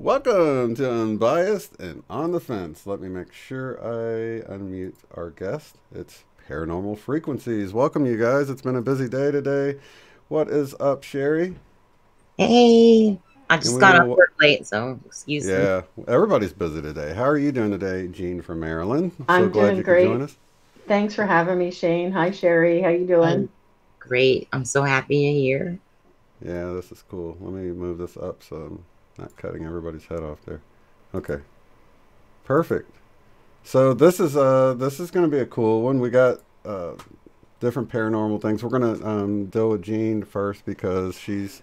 Welcome to Unbiased and On the Fence. Let me make sure I unmute our guest. It's Paranormal Frequencies. Welcome, you guys. It's been a busy day today. What is up, Sherry? Hey, I just got off work late, so excuse me. Yeah, everybody's busy today. How are you doing today, Jean from Maryland? I'm glad doing great. Could join us. Thanks for having me, Shane. Hi, Sherry. How you doing? Great. I'm so happy you're here. Yeah, this is cool. Let me move this up so I'm not cutting everybody's head off there. Okay. Perfect. So this is going to be a cool one. We got different paranormal things. We're going to deal with Jean first because she's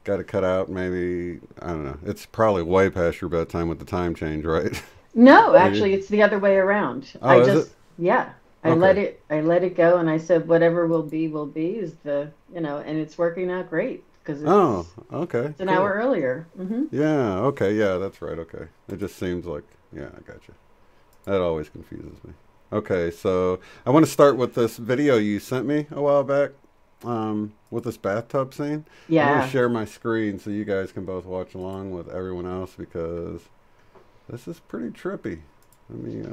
got to cut out maybe, I don't know. It's probably way past your bedtime with the time change, right? No, actually it's the other way around. Oh, is it? Yeah. I let it go and I said whatever will be is the, and it's working out great. Oh, okay. It's an hour earlier. Mm-hmm. Yeah, okay, yeah, that's right, okay. It just seems like, yeah, I got you. That always confuses me. Okay, so I want to start with this video you sent me a while back with this bathtub scene. Yeah. I'm going to share my screen so you guys can both watch along with everyone else because this is pretty trippy. Let me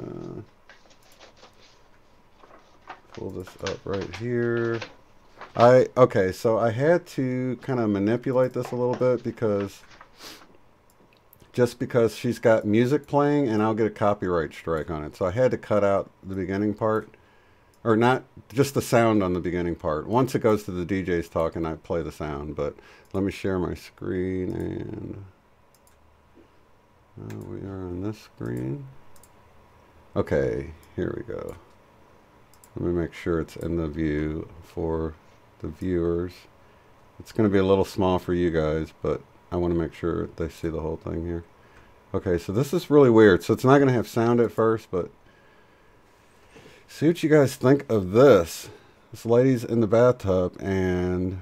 pull this up right here. Okay, so I had to kind of manipulate this a little bit because she's got music playing and I'll get a copyright strike on it. So I had to cut out the beginning part, or not just the sound on the beginning part. Once it goes to the DJ's talking, I play the sound, but let me share my screen and we are on this screen. Okay, here we go. Let me make sure it's in the view for the viewers. It's going to be a little small for you guys, but I want to make sure they see the whole thing here. Okay, so this is really weird. So it's not going to have sound at first, but see what you guys think of this. This lady's in the bathtub, and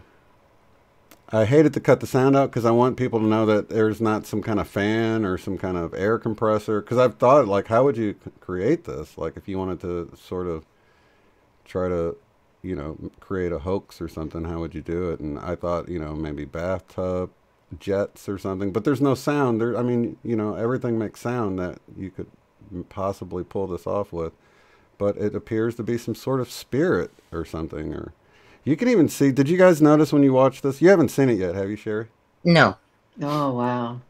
I hated to cut the sound out because I want people to know that there's not some kind of fan or some kind of air compressor. Because I've thought, like, how would you create this? Like, if you wanted to sort of try to create a hoax or something, how would you do it? And I thought, maybe bathtub jets or something, but there's no sound there. I mean, everything makes sound that you could possibly pull this off with, but it appears to be some sort of spirit or something. Or you can even see, did you guys notice when you watch this? You haven't seen it yet, have you, Sherry? No. Oh, wow.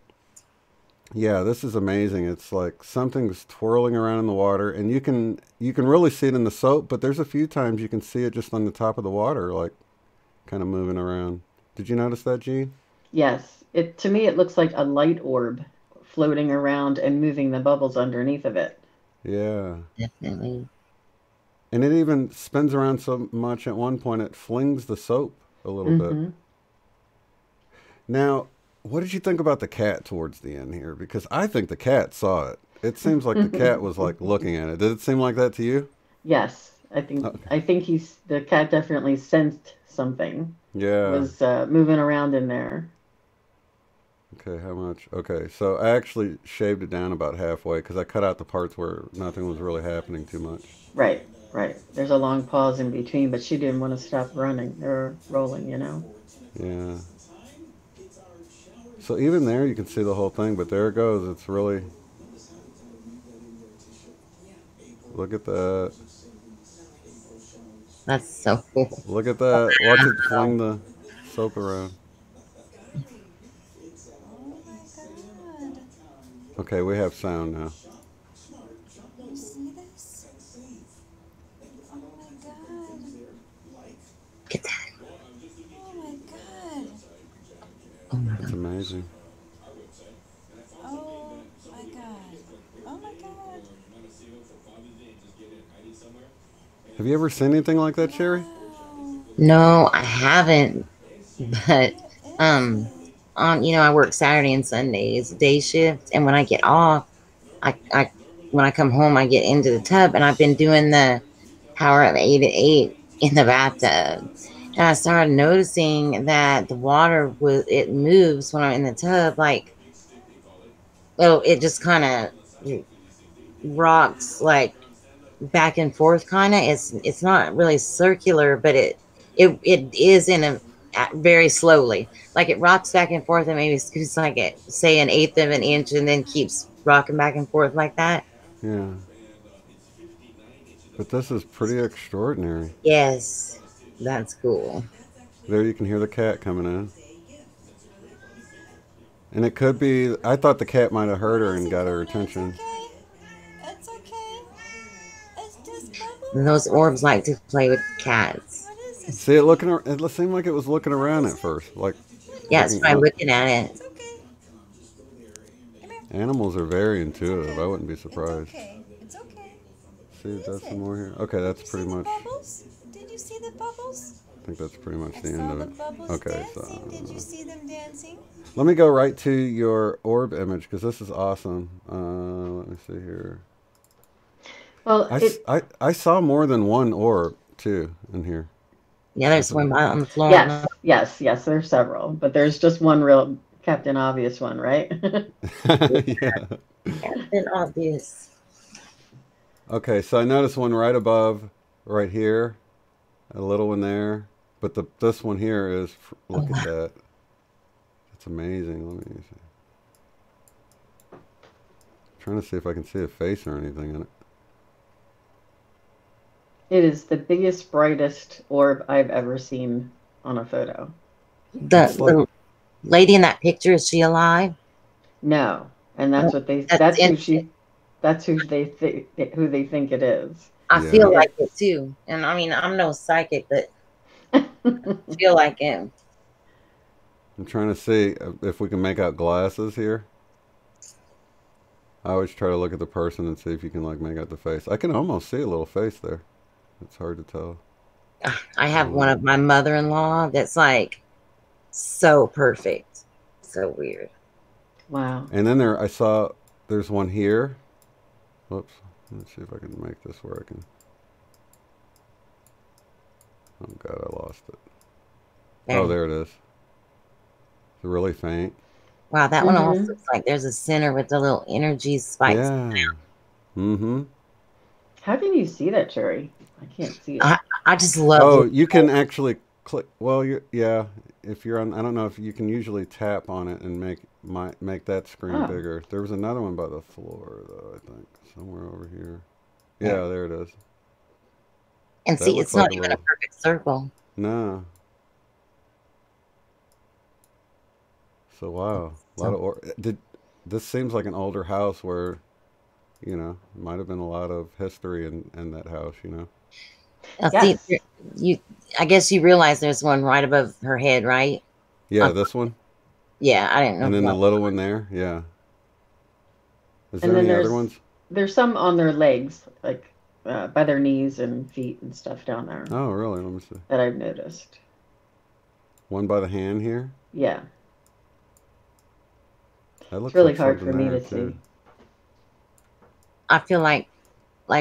Yeah, this is amazing. It's like something's twirling around in the water, and you can really see it in the soap, but there's a few times you can see it just on the top of the water, like kind of moving around. Did you notice that, Jean? Yes. To me, it looks like a light orb floating around and moving the bubbles underneath of it. Yeah. Definitely. And it even spins around so much at one point it flings the soap a little bit. Now, what did you think about the cat towards the end here? Because I think the cat saw it. It seems like the cat was like looking at it. Did it seem like that to you? Yes, I think the cat definitely sensed something. Yeah. It was moving around in there. Okay, how much? Okay, so I actually shaved it down about halfway because I cut out the parts where nothing was really happening too much. Right. There's a long pause in between, but she didn't want to stop running or rolling, Yeah. So even there you can see the whole thing, but there it goes. It's really... Look at that. That's so cool. Look at that. Watch it fling the soap around. Okay, we have sound now. my That's God. amazing. Oh my God. Oh my God. Have you ever seen anything like that, Sherry? Wow. No, I haven't. But Where is um, it? I work Saturday and Sundays, day shift, and when I get off, I when I come home, I get into the tub, and I've been doing the power of 8 at 8 in the bathtub, and I started noticing that the water it moves when I'm in the tub, like, well, it just kind of rocks like back and forth, kind of. It's not really circular, but it is in very slowly, like it rocks back and forth, and maybe scoots like it, say, an eighth of an inch, and then keeps rocking back and forth like that. Yeah. But this is pretty extraordinary. Yes, that's cool. There you can hear the cat coming in. And it could be, I thought the cat might have heard her and got her attention. It's okay. It's just And Bubbles. those orbs like to play with cats. What is it? See, it seemed like it was looking around at first, like Yeah, it's looking probably up. looking at it. It's okay. Come here. Animals are very intuitive. I wouldn't be It's surprised. okay. It's okay. See, What that's is some it? more here. Okay, that's Did you pretty see the much, bubbles? Did you see the bubbles? I think that's pretty much I the end saw of the it. bubbles Okay, dancing. Did you so see them dancing? let me go right to your orb image because this is awesome. Let me see here. Well, I saw more than one orb too in here. Yeah, there's one on the floor. yes, there's several, but there's just one real Captain Obvious one, right? Yeah. Captain Obvious. Okay, so I noticed one right above, right here, a little one there, but this one here is, look at that. That's amazing. Let me see. Trying to see if I can see a face or anything in it. It is the biggest, brightest orb I've ever seen on a photo. The lady in that picture, is she alive? No, and that's what they. That's who they think it is. I feel like it too, and I mean, I'm no psychic, but I feel like it. I'm trying to see if we can make out glasses here. I always try to look at the person and see if you can like make out the face. I can almost see a little face there. It's hard to tell. I have one of my mother-in-law that's like so perfect, so weird. Wow. And then I saw there's one here. Whoops. Let's see if I can make this where I can. Oh God, I lost it. There. Oh, there it is. It's really faint. Wow, that one also looks like there's a center with the little energy spikes. Yeah. Mm-hmm. How can you see that, Cherry? I can't see it. I just love. Oh, you can actually click. Well, yeah. If you're on, I don't know if you can usually tap on it and make that screen bigger. There was another one by the floor though. I think somewhere over here. Yeah, there it is. And see, it's not even a perfect circle. No. So wow, a lot of this seems like an older house where, might have been a lot of history in that house, Yes. See, I guess you realize there's one right above her head, right? Yeah, this one. Yeah, I didn't know. And then the little one there, yeah. Is And there then any other ones? There's some on their legs, like by their knees and feet and stuff down there. Oh, really? Let me see. That I've noticed. One by the hand here? Yeah. That looks it's really like hard for me to too. see. I feel like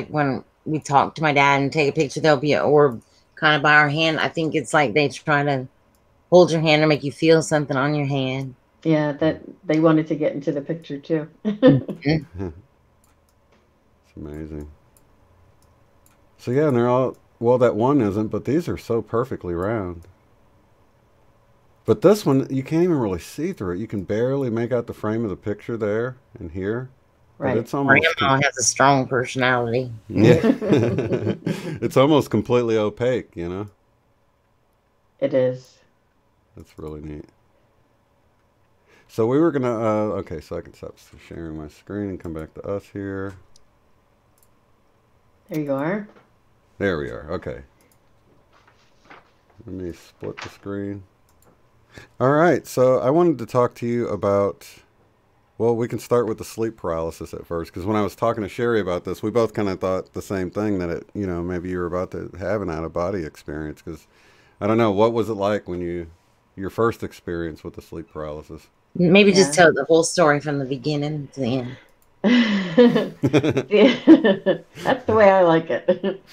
when we talk to my dad and take a picture, there'll be an orb kind of by our hand. I think it's like they try to hold your hand or make you feel something on your hand. Yeah, that they wanted to get into the picture too. It's amazing. So yeah, and they're all, well, that one isn't, but these are so perfectly round. But this one, you can't even really see through it. You can barely make out the frame of the picture there and here. Right. But it's almost... Grandma has a strong personality. Yeah. It's almost completely opaque, It is. That's really neat. So we were going to... okay, so I can stop sharing my screen and come back to us here. There you are. There we are. Okay. Let me split the screen. All right, so I wanted to talk to you about. Well, we can start with the sleep paralysis at first, because when I was talking to Sherry about this, we both kind of thought the same thing, that it, maybe you were about to have an out of body experience. Because I don't know, what was it like when your first experience with the sleep paralysis? Maybe Yeah. just tell the whole story from the beginning to the end. That's the way I like it.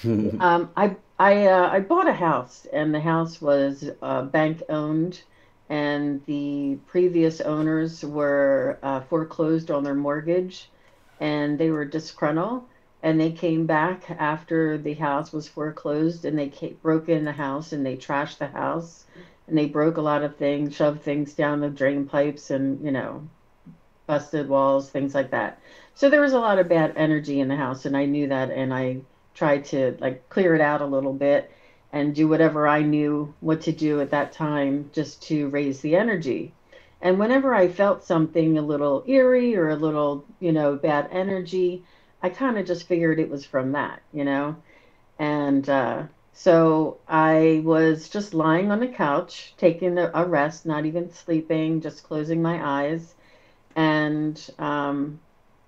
I bought a house, and the house was bank owned, and the previous owners were foreclosed on their mortgage, and they were disgruntled, and they came back after the house was foreclosed, and they broke in the house, and they trashed the house, and they broke a lot of things, shoved things down the drain pipes, and busted walls, things like that. So there was a lot of bad energy in the house, and I knew that, and I tried to like clear it out a little bit and do whatever I knew what to do at that time just to raise the energy. And whenever I felt something a little eerie or a little, bad energy, I kind of just figured it was from that. And so I was just lying on the couch, taking a rest, not even sleeping, just closing my eyes. And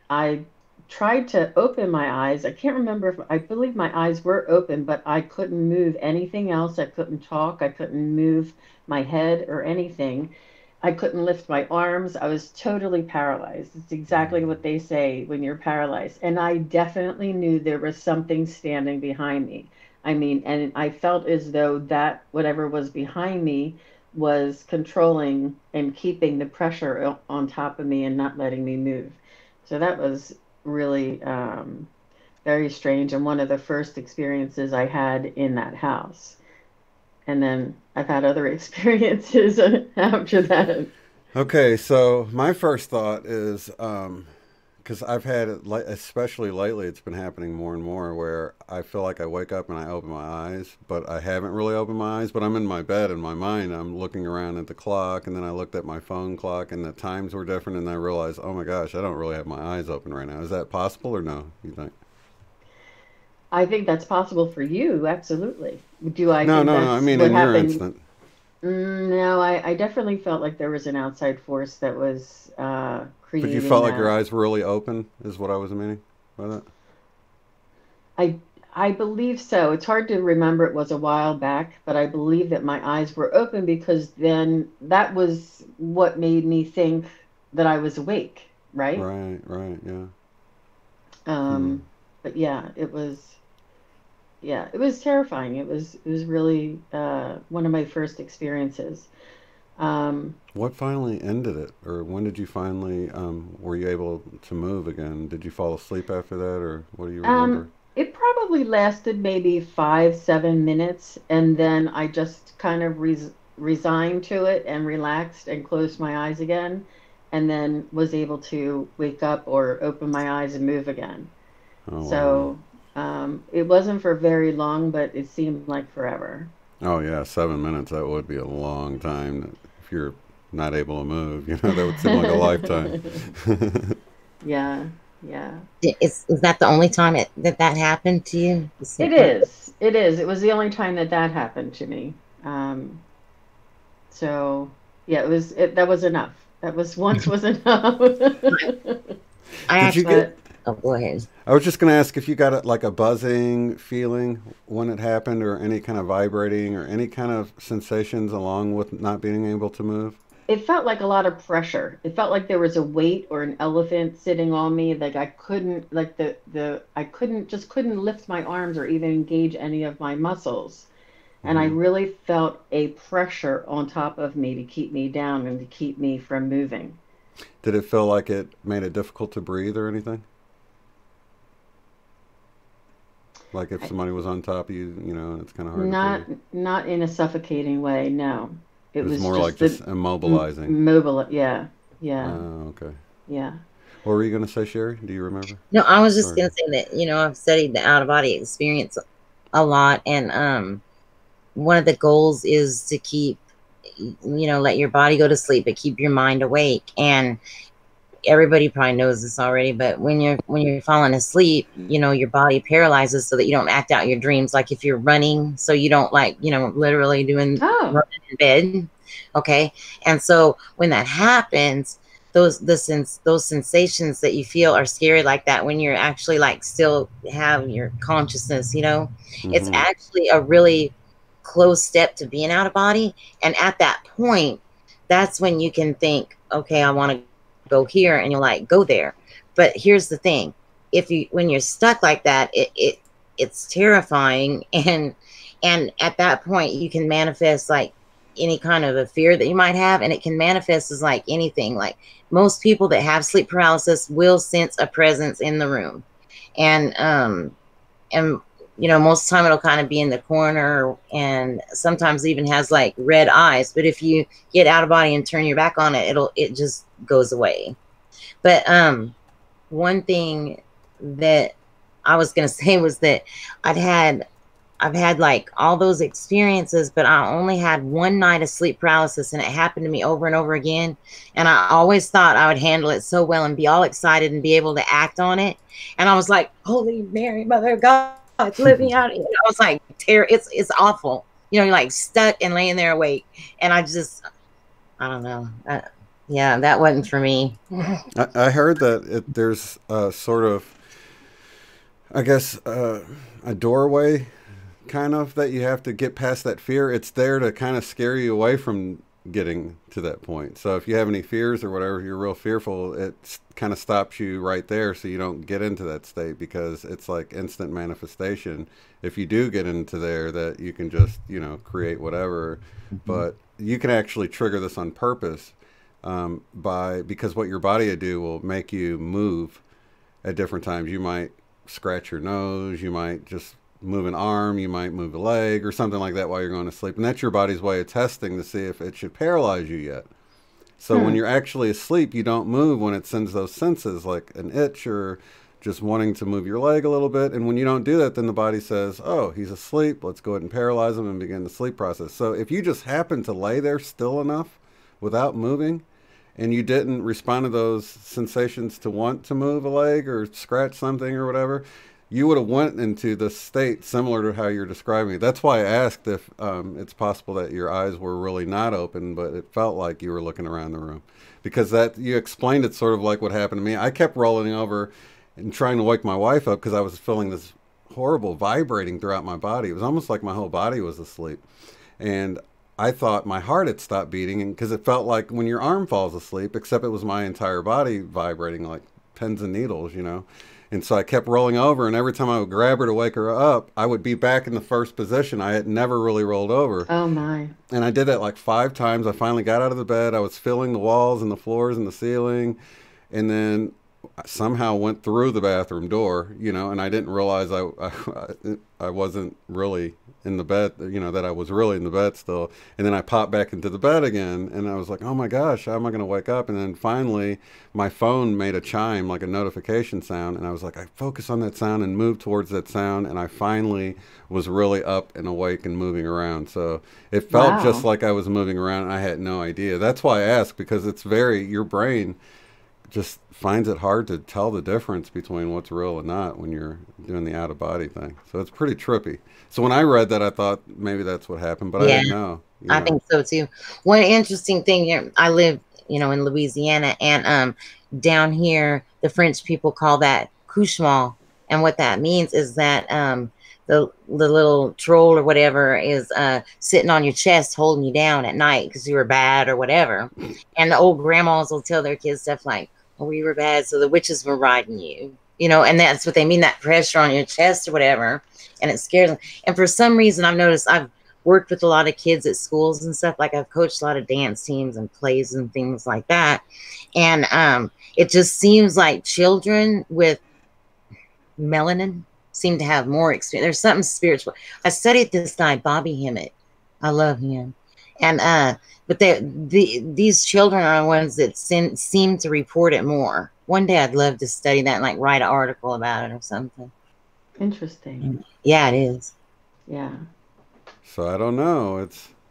I tried to open my eyes. I can't remember if I believe my eyes were open, but I couldn't move anything else. I couldn't talk. I couldn't move my head or anything. I couldn't lift my arms. I was totally paralyzed. It's exactly what they say when you're paralyzed. And I definitely knew there was something standing behind me. I mean, and I felt as though that whatever was behind me was controlling and keeping the pressure on top of me and not letting me move. So that was really very strange, and one of the first experiences I had in that house. And then I've had other experiences after that. Okay, so my first thought is, because I've had it, especially lately, it's been happening more and more, where I feel like I wake up and I open my eyes, but I haven't really opened my eyes, but I'm in my bed in my mind. I'm looking around at the clock, and then I looked at my phone clock, and the times were different, and I realized, oh my gosh, I don't really have my eyes open right now. Is that possible or no, you think? I think that's possible for you, absolutely. Do I No, think no, no. I that's mean, what in your happened? instant. No, I definitely felt like there was an outside force that was But you creating felt like your that. eyes were really open, is what I was meaning by that? I I believe so. It's hard to remember. It was a while back, but I believe that my eyes were open because then that was what made me think that I was awake, right? Right, right, yeah. Hmm. Um, but it was terrifying. It was really one of my first experiences. Um, What finally ended it? Or when did you finally, were you able to move again? Did you fall asleep after that, or what do you remember? it probably lasted maybe 5, 7 minutes, and then I just kind of resigned to it and relaxed and closed my eyes again, and then was able to wake up or open my eyes and move again. Oh, wow. So it wasn't for very long, but it seemed like forever. Oh, yeah, 7 minutes. That would be a long time if you're not able to move. That would seem like a lifetime. Yeah, yeah. Is that the only time that happened to you? The It sleep paralysis? is. It is. It was the only time that that happened to me. Um, so yeah, that was enough. That was once was enough. I Did you actually, get, But oh, go ahead. I was just going to ask if you got like a buzzing feeling when it happened, or any kind of vibrating, or any kind of sensations along with not being able to move? it felt like a lot of pressure. It felt like there was a weight or an elephant sitting on me. Like I couldn't, like the I couldn't lift my arms or even engage any of my muscles. And I Hmm. really felt a pressure on top of me to keep me down and to keep me from moving. Did it feel like it made it difficult to breathe or anything? Like if I, somebody was on top of you, and it's kind of hard to not breathe. not in a suffocating way, no. It It was was more like just the just immobilizing. mobile. Yeah, yeah, Oh, okay. yeah. What were you going to say, Sherry? Do you remember? No, I was just Sorry. gonna say that I've studied the out of body experience a lot, and one of the goals is to keep let your body go to sleep, but keep your mind awake. And everybody probably knows this already, but when you're falling asleep, your body paralyzes so that you don't act out your dreams. Like if you're running, so you don't, like, literally doing Oh, running in bed. Okay. And so when that happens, those sensations that you feel are scary, like that when you're actually like still have your consciousness, you know, it's Mm-hmm. actually a really close step to being out of body. And at that point, that's when you can think, okay, I want to go here, and you'll like go there. But here's the thing. If you, when you're stuck like that, it's terrifying. And at that point you can manifest like any kind of a fear that you might have, and it can manifest as like anything. Like most people that have sleep paralysis will sense a presence in the room, and you know, most of the time it'll kind of be in the corner, and sometimes even has like red eyes. But if you get out of body and turn your back on it, it just goes away. But one thing that I was gonna say was that I've had like all those experiences, but I only had one night of sleep paralysis, and it happened to me over and over again. And I always thought I would handle it so well and be all excited and be able to act on it. And I was like, Holy Mary, Mother of God, let me out. I was like, it's awful. You know, you're like stuck and laying there awake. And I don't know. Yeah, that wasn't for me. I heard that there's sort of, I guess, a doorway kind of that you have to get past that fear. It's there to kind of scare you away from getting to that point. So if you have any fears or whatever, you're real fearful, it kind of stops you right there so you don't get into that state, because it's like instant manifestation. If you do get into there, that you can just, you know, create whatever. But you can actually trigger this on purpose, because what your body will do will make you move at different times. You might scratch your nose, you might just move an arm, you might move a leg or something like that while you're going to sleep. And that's your body's way of testing to see if it should paralyze you yet. So when you're actually asleep, you don't move when it sends those senses, like an itch or just wanting to move your leg a little bit. And when you don't do that, then the body says, oh, he's asleep, let's go ahead and paralyze him and begin the sleep process. So if you just happen to lay there still enough without moving, and you didn't respond to those sensations to want to move a leg or scratch something or whatever, you would have went into the state similar to how you're describing it. That's why I asked if it's possible that your eyes were really not open, but it felt like you were looking around the room. Because that, you explained it sort of like what happened to me. I kept rolling over and trying to wake my wife up because I was feeling this horrible vibrating throughout my body. It was almost like my whole body was asleep. And I thought my heart had stopped beating, because it felt like when your arm falls asleep, except it was my entire body vibrating like pins and needles, you know. And so I kept rolling over, and every time I would grab her to wake her up, I would be back in the first position. I had never really rolled over. Oh, my. And I did that like 5 times. I finally got out of the bed. I was feeling the walls and the floors and the ceiling. And then I somehow went through the bathroom door, you know, and I didn't realize I wasn't really in the bed, you know, that I was really in the bed still. And then I popped back into the bed again, and I was like, oh my gosh, how am I going to wake up? And then finally my phone made a chime, like a notification sound, and I was like, I focused on that sound and moved towards that sound, and I finally was really up and awake and moving around. So it felt just like I was moving around, and I had no idea. That's why I asked, because it's your brain just finds it hard to tell the difference between what's real and not when you're doing the out-of-body thing. So it's pretty trippy. So when I read that, I thought maybe that's what happened, but I didn't know. I think so too. One interesting thing here, I live, you know, in Louisiana, and down here, the French people call that couchement. And what that means is that the little troll or whatever is sitting on your chest holding you down at night because you were bad or whatever. And the old grandmas will tell their kids stuff like, oh, we were bad, so the witches were riding you. You know, and that's what they mean, that pressure on your chest or whatever. And it scares them. And for some reason, I've noticed, I've worked with a lot of kids at schools and stuff. Like I've coached a lot of dance teams and plays and things like that. And it just seems like children with melanin seem to have more experience. There's something spiritual. I studied this guy, Bobby Hemmett. I love him. And but these children are the ones that seem to report it more. One day I'd love to study that and like write an article about it or something. Interesting. Yeah, it is. Yeah. So I don't know.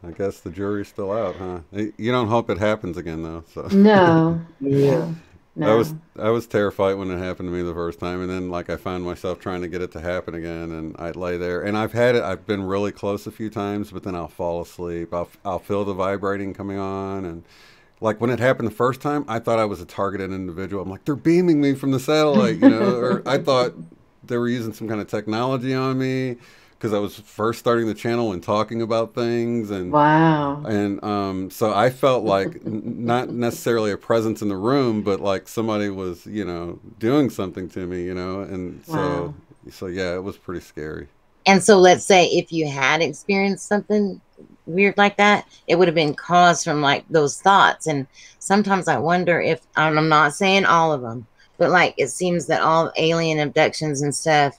I guess the jury's still out, huh? You don't hope it happens again, though. So No. Yeah. No. I was terrified when it happened to me the first time, and then like I found myself trying to get it to happen again, and I'd lay there, and I've been really close a few times, but then I'll fall asleep. I'll feel the vibrating coming on, and like when it happened the first time, I thought I was a targeted individual. I'm like, they're beaming me from the satellite, you know, or I thought they were using some kind of technology on me because I was first starting the channel and talking about things, Wow. and so I felt like not necessarily a presence in the room, but like somebody was, you know, doing something to me, you know, and Wow. so yeah, it was pretty scary. And so let's say if you had experienced something weird like that, it would have been caused from like those thoughts. And sometimes I wonder if, and I'm not saying all of them, but like it seems that all alien abductions and stuff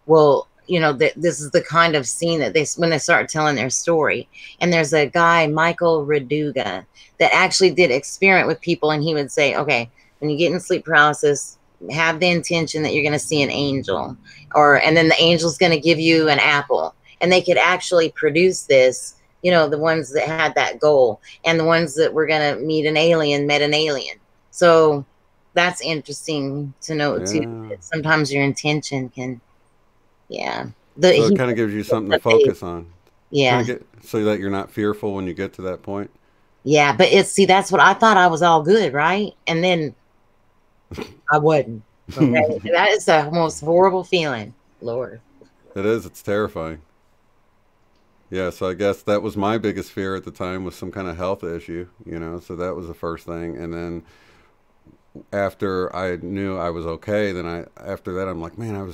will, you know, this is the kind of scene that when they start telling their story. And there's a guy, Michael Raduga, that actually did experiment with people, and he would say, okay, when you get in sleep paralysis, have the intention that you're going to see an angel, and then the angel's going to give you an apple. And they could actually produce this, you know, the ones that had that goal, and the ones that were going to meet an alien met an alien. So that's interesting to know too. Yeah. Sometimes your intention can, yeah. So it kind of gives you something to focus on. Yeah. Kind of so that you're not fearful when you get to that point. Yeah, but see, that's what I thought. I was all good, right? And then I wasn't. Okay? That is the most horrible feeling, Lord. It is. It's terrifying. Yeah, so I guess that was my biggest fear at the time, was some kind of health issue, you know. So that was the first thing, and then after I knew I was okay, then after that I'm like, man,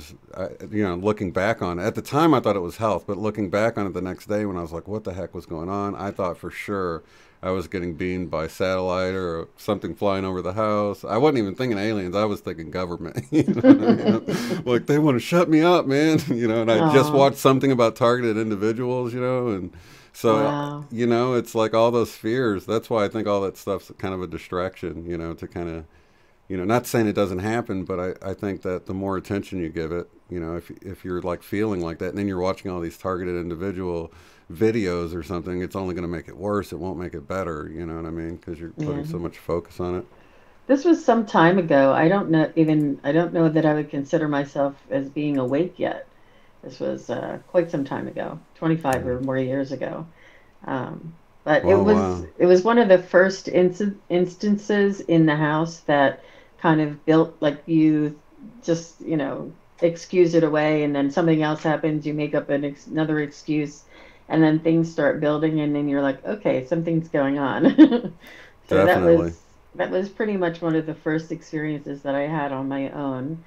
you know, looking back on it, at the time I thought it was health, but looking back on it the next day when I was like, what the heck was going on? I thought for sure I was getting beamed by satellite or something flying over the house. I wasn't even thinking aliens. I was thinking government. You know what I mean? Like, they want to shut me up, man. You know, and I just watched something about targeted individuals, you know, and so, you know, it's like all those fears. That's why I think all that stuff's kind of a distraction, you know, to kind of, you know, not saying it doesn't happen, but I think that the more attention you give it, you know, if you're like feeling like that, and then you're watching all these targeted individual videos or something, it's only going to make it worse. It won't make it better. You know what I mean? Because you're putting so much focus on it. This was some time ago. I don't know that I would consider myself as being awake yet. This was quite some time ago, 25 or more years ago. But it was one of the first instances in the house that kind of built, like, you just, you know, excuse it away, and then something else happens, you make up another excuse, and then things start building, and then you're like, okay, something's going on. So Definitely. that was pretty much one of the first experiences that I had on my own.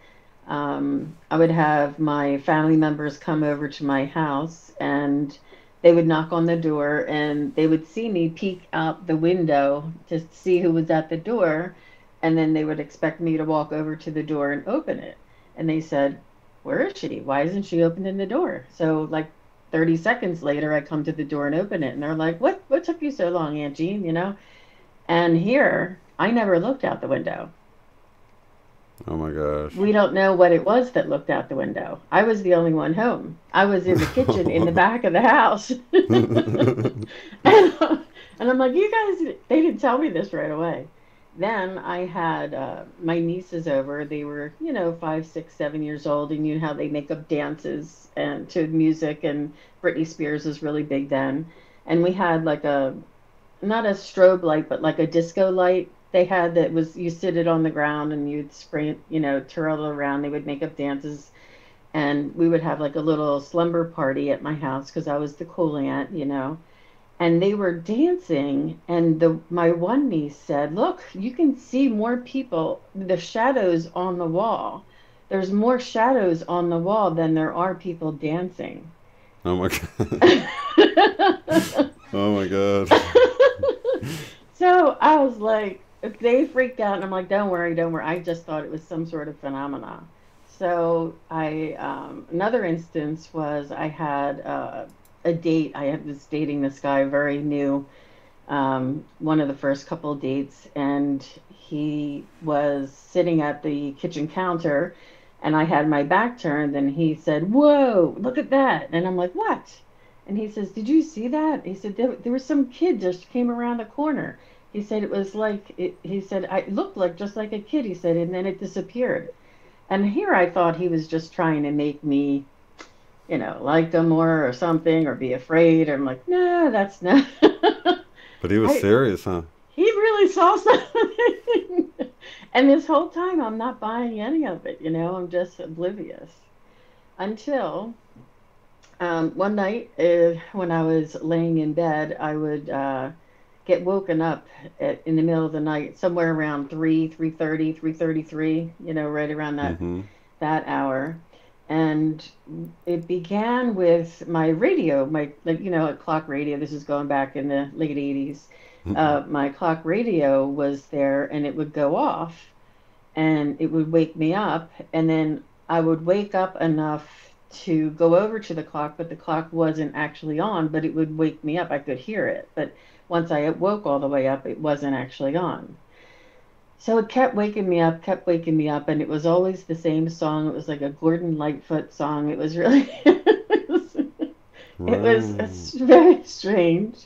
I would have my family members come over to my house, and they would knock on the door, and they would see me peek out the window to see who was at the door, and then they would expect me to walk over to the door and open it. And they said, where is she? Why isn't she opening the door? So like 30 seconds later, I come to the door and open it, and they're like, what took you so long, Aunt Jean, you know? And here, I never looked out the window. Oh my gosh. We don't know what it was that looked out the window. I was the only one home. I was in the kitchen in the back of the house. And I'm like, you guys, they didn't tell me this right away. Then I had my nieces over. They were, you know, 5, 6, 7 years old, and you know how they make up dances and to music, and Britney Spears was really big then. And we had like not a strobe light, but like a disco light they had that was, you sit it on the ground and you'd spray it, you know, twirl it around. They would make up dances, and we would have like a little slumber party at my house because I was the cool aunt, you know. And they were dancing, and my one niece said, look, you can see more people, the shadows on the wall. There's more shadows on the wall than there are people dancing. Oh my God. Oh my God. So I was like, they freaked out, and I'm like, don't worry. I just thought it was some sort of phenomena. So another instance was I had a date. Was dating this guy, very new, one of the first couple of dates, and he was sitting at the kitchen counter, and I had my back turned, and he said, whoa, look at that. And I'm like, what? And he says, did you see that? He said, there was some kid just came around the corner. He said it was like he said I looked like just like a kid. He said, and then it disappeared. And here I thought he was just trying to make me, like him more or something, or be afraid. I'm like, no, that's not. But he was I, serious, huh? he really saw something. And this whole time, I'm not buying any of it. I'm just oblivious until one night when I was laying in bed, I would get woken up in the middle of the night, somewhere around 3:30, 3:33. Right around Mm-hmm. that hour. And it began with my radio, a clock radio. This is going back in the late 80s. My clock radio was there, and it would go off, and it would wake me up, and then I would wake up enough to go over to the clock, but the clock wasn't actually on, but it would wake me up. I could hear it, but once I woke all the way up, it wasn't actually on. So it kept waking me up, and it was always the same song. It was like a Gordon Lightfoot song. It was really, it was very strange.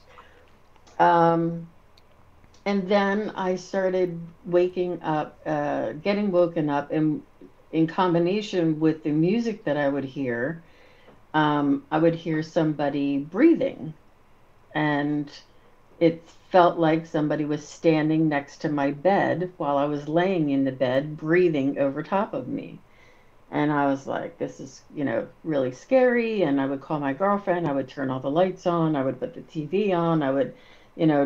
And then I started waking up, getting woken up, and in combination with the music that I would hear somebody breathing, and it felt like somebody was standing next to my bed while I was laying in the bed, breathing over top of me. And I was like, this is, really scary. And I would call my girlfriend. I would turn all the lights on. I would put the TV on. I would,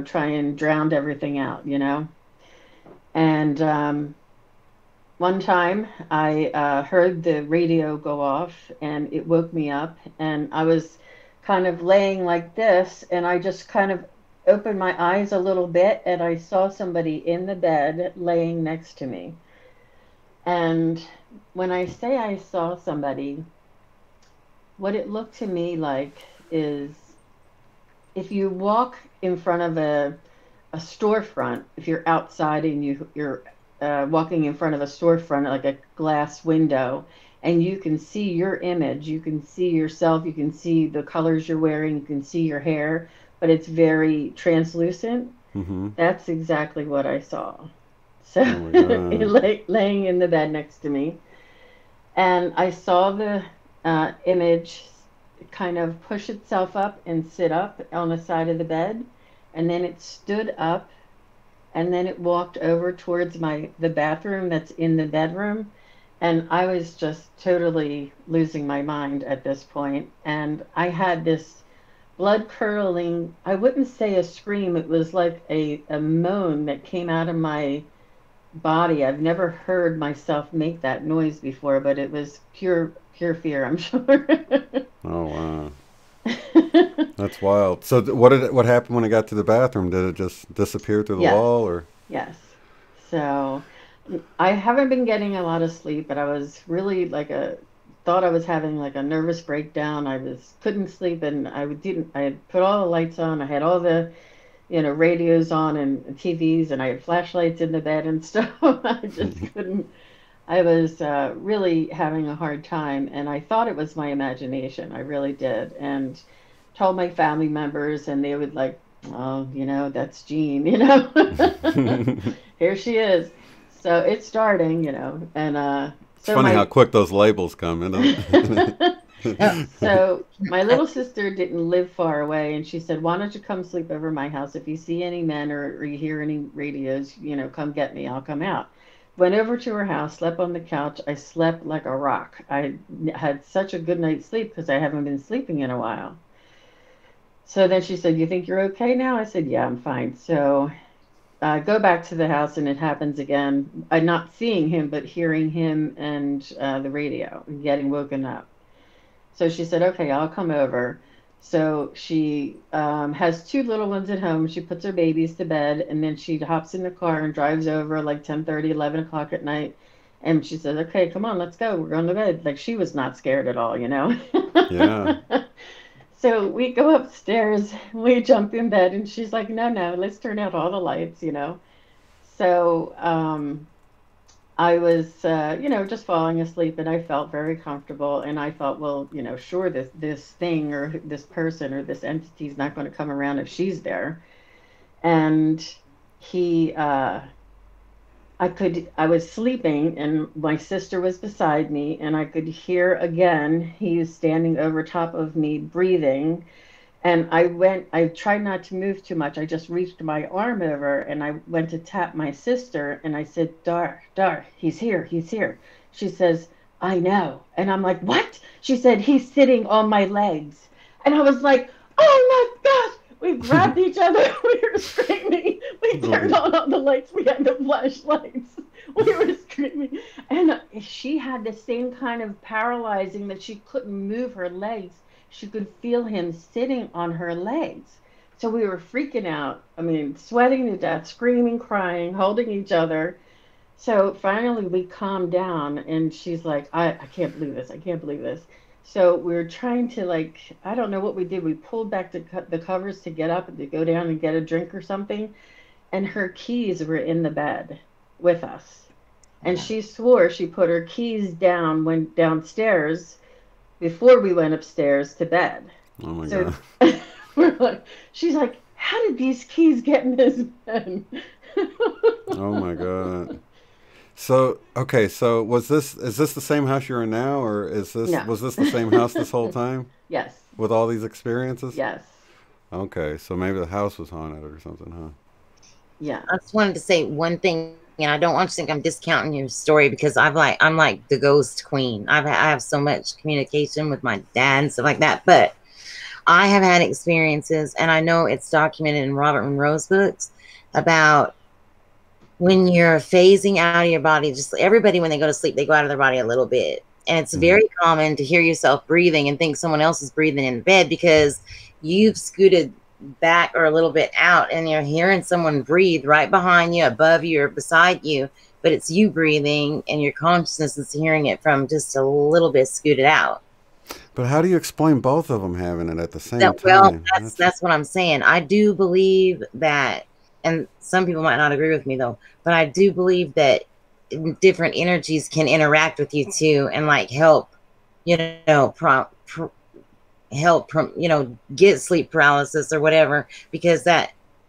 try and drown everything out, And one time I heard the radio go off, and it woke me up. And I was kind of laying like this, and I just kind of opened my eyes a little bit, and I saw somebody in the bed laying next to me. And when I say I saw somebody, what it looked to me like is if you walk in front of a storefront, if you're outside and you're walking in front of a storefront, like a glass window, and you can see your image, you can see yourself, you can see the colors you're wearing, you can see your hair, but it's very translucent. Mm-hmm. That's exactly what I saw. So laying in the bed next to me, and I saw the image kind of push itself up and sit up on the side of the bed, and then it stood up, and then it walked over towards the bathroom that's in the bedroom, and I was just totally losing my mind at this point, and I had this blood curdling, I wouldn't say a scream, it was like a moan that came out of my body. I've never heard myself make that noise before, but it was pure fear, I'm sure. Oh wow. That's wild. So what happened when it got to the bathroom? Did it just disappear through the wall, or? Yes. So I haven't been getting a lot of sleep, but I was really thought I was having like a nervous breakdown. I couldn't sleep, and I had put all the lights on. I had all the radios on and TVs, and I had flashlights in the bed and stuff. I just couldn't. I was really having a hard time, and I thought it was my imagination. I really did, and told my family members, and they would like, oh, that's Jean, here she is. So it's starting, and it's funny how quick those labels come in. So my little sister didn't live far away, and she said, why don't you come sleep over my house? If you see any men or you hear any radios, come get me. I'll come out. Went over to her house, slept on the couch. I slept like a rock. I had such a good night's sleep because I haven't been sleeping in a while. So then she said, you think you're okay now? I said, yeah, I'm fine. So I go back to the house, and it happens again. I'm not seeing him, but hearing him and the radio, and getting woken up. So she said, okay, I'll come over. So she has two little ones at home. She puts her babies to bed, and then she hops in the car and drives over like 10:30, 11 o'clock at night. And she says, okay, come on, let's go. We're going to bed. Like, she was not scared at all, Yeah. So we go upstairs, we jump in bed, and she's like, no, let's turn out all the lights, So I was, just falling asleep, and I felt very comfortable, and I thought, well, sure, this thing or this person or this entity is not going to come around if she's there. And he I was sleeping and my sister was beside me and I could hear again he was standing over top of me breathing. And I tried not to move too much. I just reached my arm over and I went to tap my sister and I said, Dar, he's here, he's here. She says, I know. And I'm like, what? She said, he's sitting on my legs. And I was like, oh my gosh. We grabbed each other. We were screaming. We turned on all the lights. We had the flashlights. We were screaming. And she had the same kind of paralyzing that she couldn't move her legs. She could feel him sitting on her legs. So we were freaking out. I mean, sweating to death, screaming, crying, holding each other. So finally we calmed down and she's like, I can't believe this. I can't believe this. So we were trying to like, I don't know what we did. We pulled back the covers to get up and to go down and get a drink or something. And her keys were in the bed with us. And she swore she put her keys down, went downstairs before we went upstairs to bed. Oh my God. We're like, she's like, how did these keys get in this bed? Oh my God. So, okay, so is this the same house you're in now, or No. was this the same house this whole time? Yes. With all these experiences? Yes. Okay, so maybe the house was haunted or something, huh? Yeah. I just wanted to say one thing, and I don't want you to think I'm discounting your story because I'm like the ghost queen. I have so much communication with my dad and stuff like that, but I have had experiences, and I know it's documented in Robert Monroe's books about when you're phasing out of your body. Just everybody, when they go to sleep, they go out of their body a little bit, and it's very common to hear yourself breathing and think someone else is breathing in bed because you've scooted back or a little bit out and you're hearing someone breathe right behind you, above you, or beside you, but it's you breathing and your consciousness is hearing it from just a little bit scooted out. But how do you explain both of them having it at the same time? Well, that's what I'm saying. I do believe that, and some people might not agree with me though, but I do believe that different energies can interact with you too and like help, you know, get sleep paralysis or whatever, because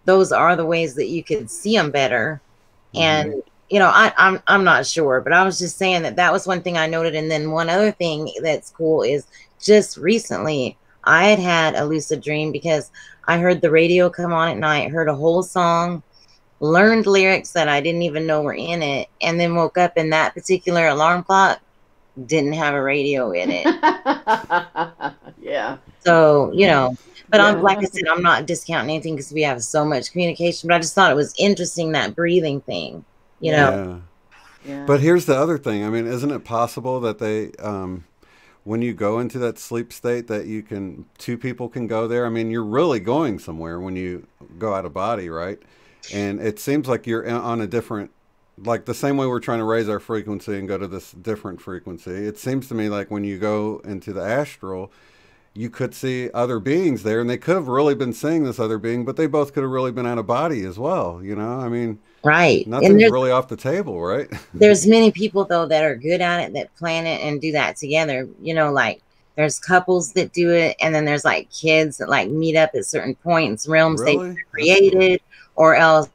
those are the ways that you could see them better. And you know, I'm not sure, but I was just saying that was one thing I noted. And then one other thing that's cool is just recently I had a lucid dream because I heard the radio come on at night, heard a whole song, learned lyrics that I didn't even know were in it, and then woke up and that particular alarm clock didn't have a radio in it. Yeah. So, you know, but I'm, like I said, I'm not discounting anything because we have so much communication, but I just thought it was interesting, that breathing thing, you know. Yeah. But here's the other thing. I mean, isn't it possible that they, when you go into that sleep state, that two people can go there? I mean, you're really going somewhere when you go out of body, right? And it seems like you're on a different, like the same way we're trying to raise our frequency and go to this different frequency. It seems to me like when you go into the astral, you could see other beings there, and they could have really been seeing this other being, but they both could have really been out of body as well. You know, I mean, right. Nothing's really off the table, right? There's many people though that are good at it, that plan it and do that together. You know, like there's couples that do it, and then there's like kids that like meet up at certain points, realms Really? they created, or else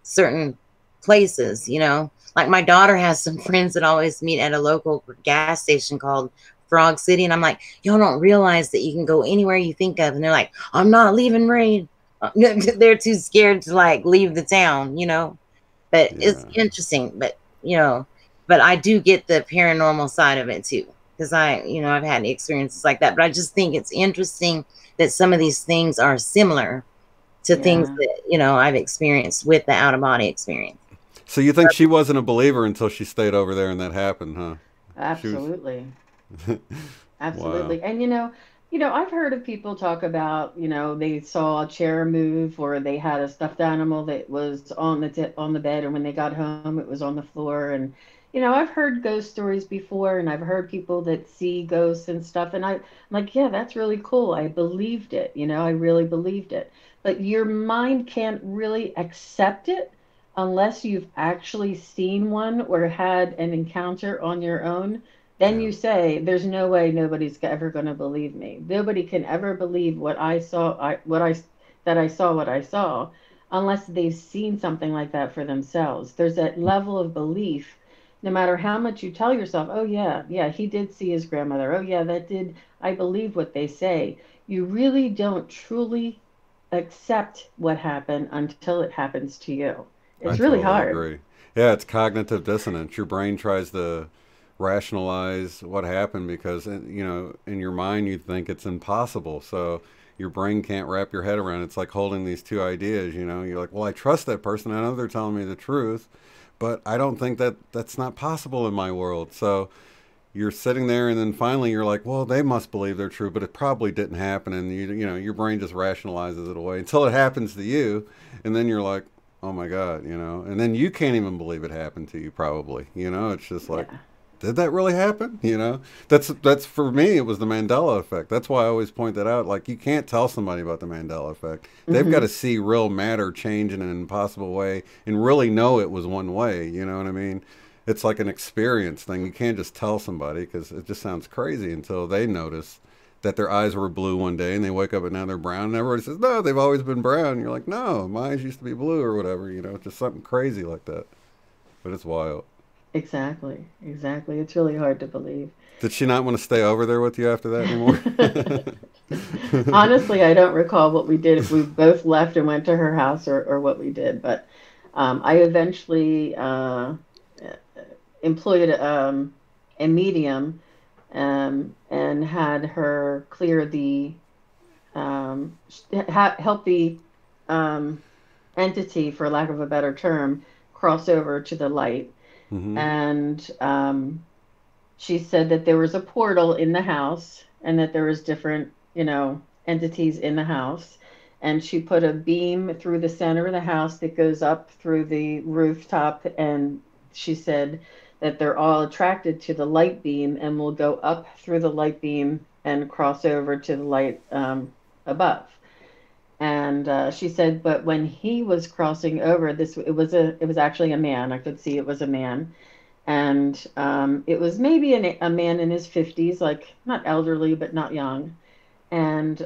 certain places, you know. Like my daughter has some friends that always meet at a local gas station called Frog City, and I'm like, y'all don't realize that you can go anywhere you think of, and they're like, I'm not leaving Rain. They're too scared to like leave the town, you know. But it's interesting, but you know, but I do get the paranormal side of it too, because I've had experiences like that. But I just think it's interesting that some of these things are similar to things that, you know, I've experienced with the out of body experience. So you think she wasn't a believer until she stayed over there and that happened, huh? Absolutely. Absolutely. Wow. And you know, I've heard of people talk about, you know, they saw a chair move, or they had a stuffed animal that was on the bed, and when they got home it was on the floor. And you know, I've heard ghost stories before, and I've heard people that see ghosts and stuff, and I'm like, yeah, that's really cool. I believed it, you know, I really believed it. But your mind can't really accept it unless you've actually seen one or had an encounter on your own. Then you say, there's no way nobody's ever going to believe me. Nobody can ever believe what I saw, what I saw. unless they've seen something like that for themselves. There's that level of belief, no matter how much you tell yourself, oh, yeah, yeah, he did see his grandmother. Oh, yeah, that did. I believe what they say. You really don't truly accept what happened until it happens to you. I It's really totally hard. agree. Yeah, it's cognitive dissonance. Your brain tries to rationalize what happened because, you know, in your mind you think it's impossible. So your brain can't wrap your head around it. It's like holding these two ideas, you know. You're like, well, I trust that person. I know they're telling me the truth, but I don't think that that's not possible in my world. So you're sitting there and then finally you're like, well, they must believe they're true, but it probably didn't happen. And you know, your brain just rationalizes it away until it happens to you. And then you're like, oh my God, you know, and then you can't even believe it happened to you probably, you know, it's just like, Yeah. did that really happen? You know, that's for me, it was the Mandela effect. That's why I always point that out. Like, you can't tell somebody about the Mandela effect. They've got Hmm. to see real matter change in an impossible way and really know it was one way. You know what I mean? It's like an experience thing. You can't just tell somebody because it just sounds crazy until they notice that their eyes were blue one day and they wake up and now they're brown. And everybody says, no, they've always been brown. And you're like, no, my eyes used to be blue or whatever. You know, just something crazy like that. But it's wild. Exactly. Exactly. It's really hard to believe. Did she not want to stay over there with you after that anymore? Honestly, I don't recall what we did, if we both left and went to her house, or what we did, but I eventually employed a medium, and had her clear the help the um, entity, for lack of a better term, cross over to the light. Hmm. And she said that there was a portal in the house, and that there was different, entities in the house. And she put a beam through the center of the house that goes up through the rooftop. And she said that they're all attracted to the light beam and will go up through the light beam and cross over to the light above. And she said, but when he was crossing over, it was actually a man. I could see it was a man, and it was maybe a man in his 50s, like not elderly but not young. And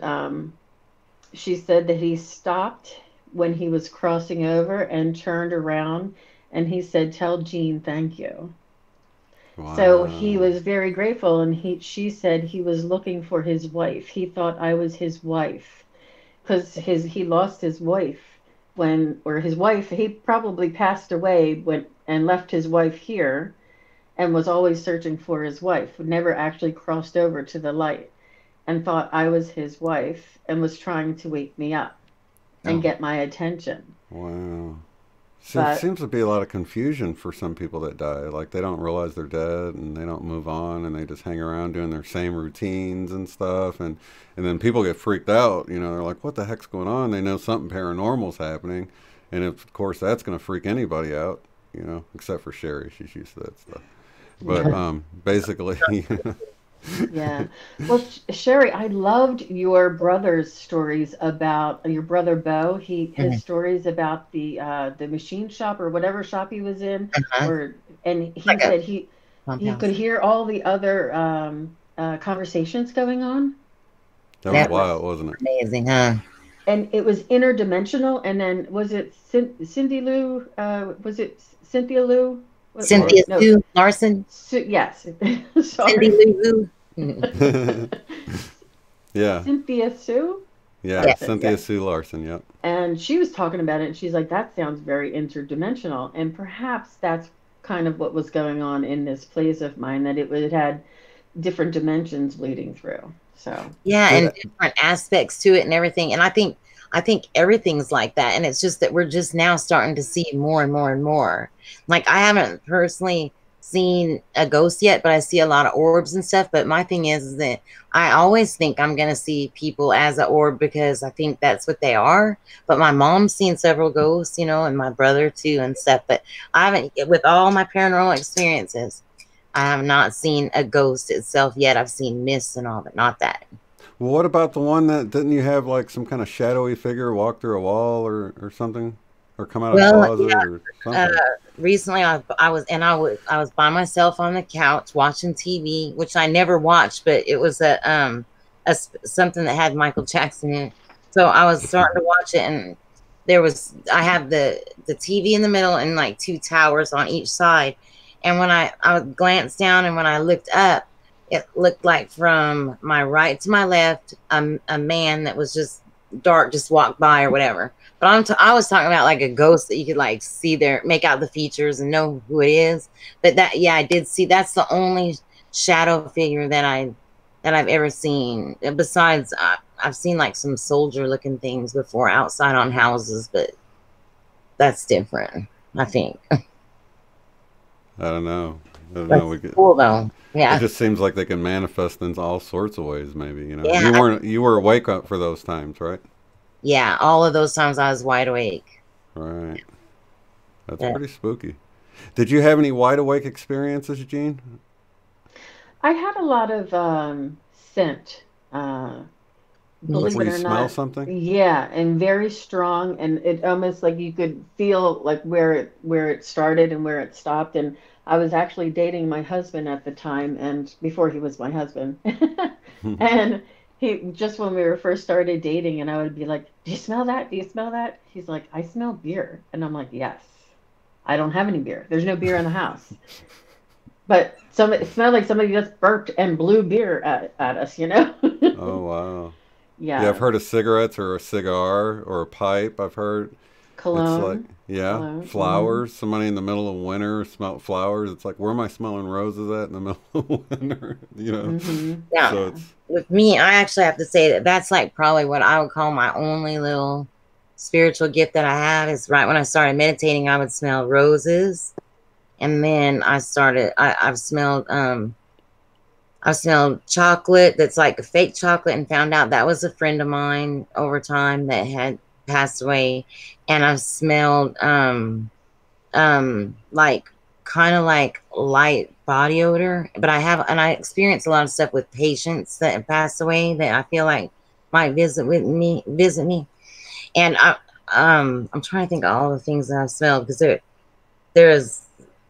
she said that he stopped when he was crossing over and turned around, and he said, "Tell Jean thank you." So he Wow. was very grateful, and she said he was looking for his wife. He thought I was his wife, because he lost his wife or his wife, he probably passed away when and left his wife here, and was always searching for his wife, never actually crossed over to the light, and thought I was his wife and was trying to wake me up and Oh, get my attention. Wow. There But seems to be a lot of confusion for some people that die. Like, they don't realize they're dead and they don't move on and they just hang around doing their same routines and stuff. And then people get freaked out. You know, they're like, what the heck's going on? They know something paranormal's happening. And of course, that's going to freak anybody out, you know, except for Sherry. She's used to that stuff. But yeah. basically, Yeah. Well, Sherry, I loved your brother's stories about your brother Bo. His mhm. stories about the machine shop, or whatever shop he was in, Uh-huh. or and he Like a said pump he could house. hear all the other conversations going on, that and was That's it was wild, wasn't it? amazing, huh? interdimensional. And then was it Cindy Lou? Was it Cynthia Lou? What? Cynthia What? No. Sue Larson. Yes. Cindy Sorry. Lou Who. Mhm. Yeah. Cynthia Sue. Yeah. Yeah. That's it. Cynthia Yes. Sue Larson. Yep. And she was talking about it, and she's like, that sounds very interdimensional. And perhaps that's kind of what was going on in this place of mine, that it had different dimensions leading through. So, Yeah, Did and different aspects to it and everything. And I think everything's like that. And it's just that we're just now starting to see more and more and more. Like, I haven't personally seen a ghost yet, but I see a lot of orbs and stuff. But my thing is that I always think I'm gonna see people as an orb because I think that's what they are. But my mom's seen several ghosts, and my brother too and stuff. But I haven't, with all my paranormal experiences, I have not seen a ghost itself yet. I've seen mists and all, but not that. Well, what about the one that didn't you have like some kind of shadowy figure walk through a wall or something, or come out of a Well, closet or uh, something? recently I was by myself on the couch watching TV, which I never watched, but it was something that had Michael Jackson in it. So I was starting to watch it, and I have the TV in the middle and like two towers on each side. And when I glanced down and when I looked up, it looked like from my right to my left, a man that was just dark just walked by or whatever. But I was talking about like a ghost that you could like see there, make out the features and know who it is. But that, yeah, I did see. That's the only shadow figure that I've ever seen. Besides, I've seen like some soldier looking things before outside on houses, but that's different, I think. I don't know. That's cool though. Yeah. It just seems like they can manifest in all sorts of ways. Maybe, you know. Yeah, You were awake up for those times, right? yeah. All of those times I was wide awake. Right. That's Yeah. pretty spooky. Did you have any wide awake experiences, Gene? I had a lot of scent. Uh, Me Believe Where it you or smell not, something? yeah, and very strong, and it almost like you could feel like where it started and where it stopped. And I was actually dating my husband at the time, and before he was my husband, and he just when we were first started dating, and I would be like, "Do you smell that? Do you smell that?" He's like, "I smell beer," and I'm like, "Yes, I don't have any beer. There's no beer in the house." But it smelled like somebody just burped and blew beer at us, you know? Oh, wow. Yeah, I've Yeah. heard of cigarettes or a cigar or a pipe. I've heard it's like, Cologne. yeah, Cologne. flowers. Somebody in the middle of winter smelt flowers. It's like, where am I smelling roses at in the middle of winter? You know? Yeah. So Yeah. it's, With me, I actually have to say that that's like probably what I would call my only little spiritual gift that I have is right when I started meditating, I would smell roses. And then I've smelled chocolate that's like a fake chocolate and found out that was a friend of mine over time that had passed away. And I've smelled like kind of like light body odor. But I experience a lot of stuff with patients that have passed away that I feel like might visit me. And I'm trying to think of all the things that I've smelled because there's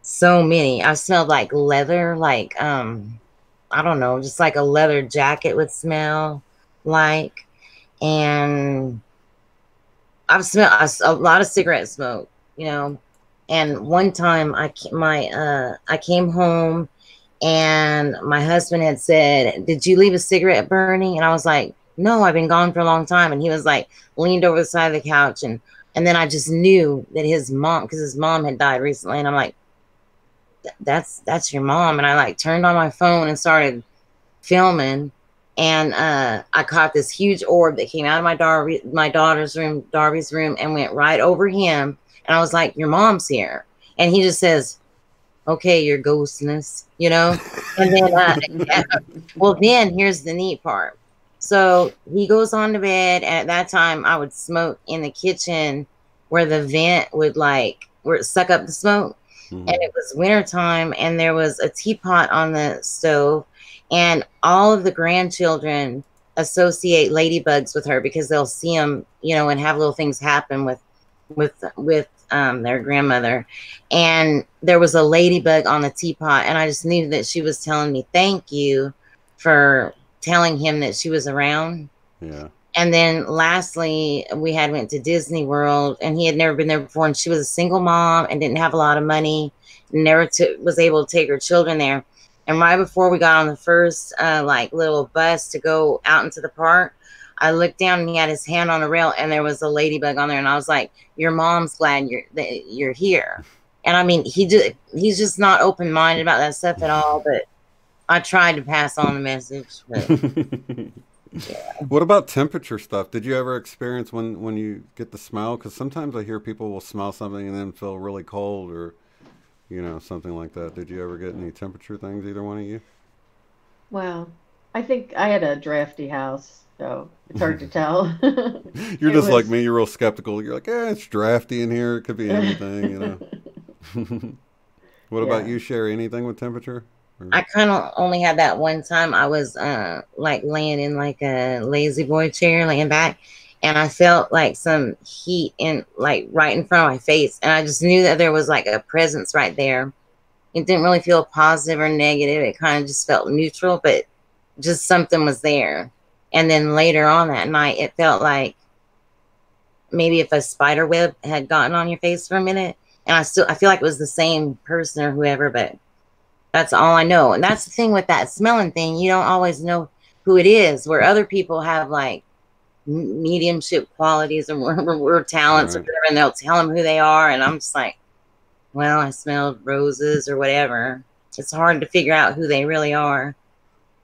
so many. I smelled like leather, like I don't know, just like a leather jacket would smell like. And I've smelled a lot of cigarette smoke, you know. And one time I came home and my husband had said, "Did you leave a cigarette burning?" And I was like, "No, I've been gone for a long time." And he was like leaned over the side of the couch and then I just knew that his mom, because his mom had died recently, and I'm like, that's your mom. And I like turned on my phone and started filming, and I caught this huge orb that came out of my daughter's room, Darby's room, and went right over him. And I was like, "Your mom's here." And he just says, "Okay, your ghostness," you know. And then well, then here's the neat part. So he goes on to bed, and at that time I would smoke in the kitchen where the vent would like where it suck up the smoke. And mhm. it was wintertime, and there was a teapot on the stove, and all of the grandchildren associate ladybugs with her because they'll see them, you know, and have little things happen with their grandmother. And there was a ladybug on the teapot, and I just knew that she was telling me thank you for telling him that she was around. Yeah. And then lastly, we had went to Disney World, and he had never been there before. And she was a single mom and didn't have a lot of money, never was able to take her children there. And right before we got on the first like little bus to go out into the park, I looked down and he had his hand on the rail, and there was a ladybug on there. And I was like, "Your mom's glad you're here." And I mean, he's just not open minded about that stuff at all. But I tried to pass on the message. But yeah. What about temperature stuff? Did you ever experience when you get the smell? Because sometimes I hear people will smell something and then feel really cold or, you know, something like that. Did you ever get any temperature things, either one of you? Well, I think I had a drafty house, so it's hard to tell. You're It just like was. me. You're real skeptical. You're like, it's drafty in here. It could be anything, you know. What about Yeah. you, Sherry? Anything with temperature? Or- I kind of only had that one time. I was like laying in like a lazy boy chair, laying back, and I felt like some heat in like right in front of my face, and I just knew that there was like a presence right there. It didn't really feel positive or negative. It kind of just felt neutral, but just something was there. And then later on that night, it felt like maybe if a spider web had gotten on your face for a minute, and I feel like it was the same person or whoever, but that's all I know. And that's the thing with that smelling thing. You don't always know who it is, where other people have like mediumship qualities or talents or whatever, and they'll tell them who they are. And I'm just like, well, I smelled roses or whatever. It's hard to figure out who they really are.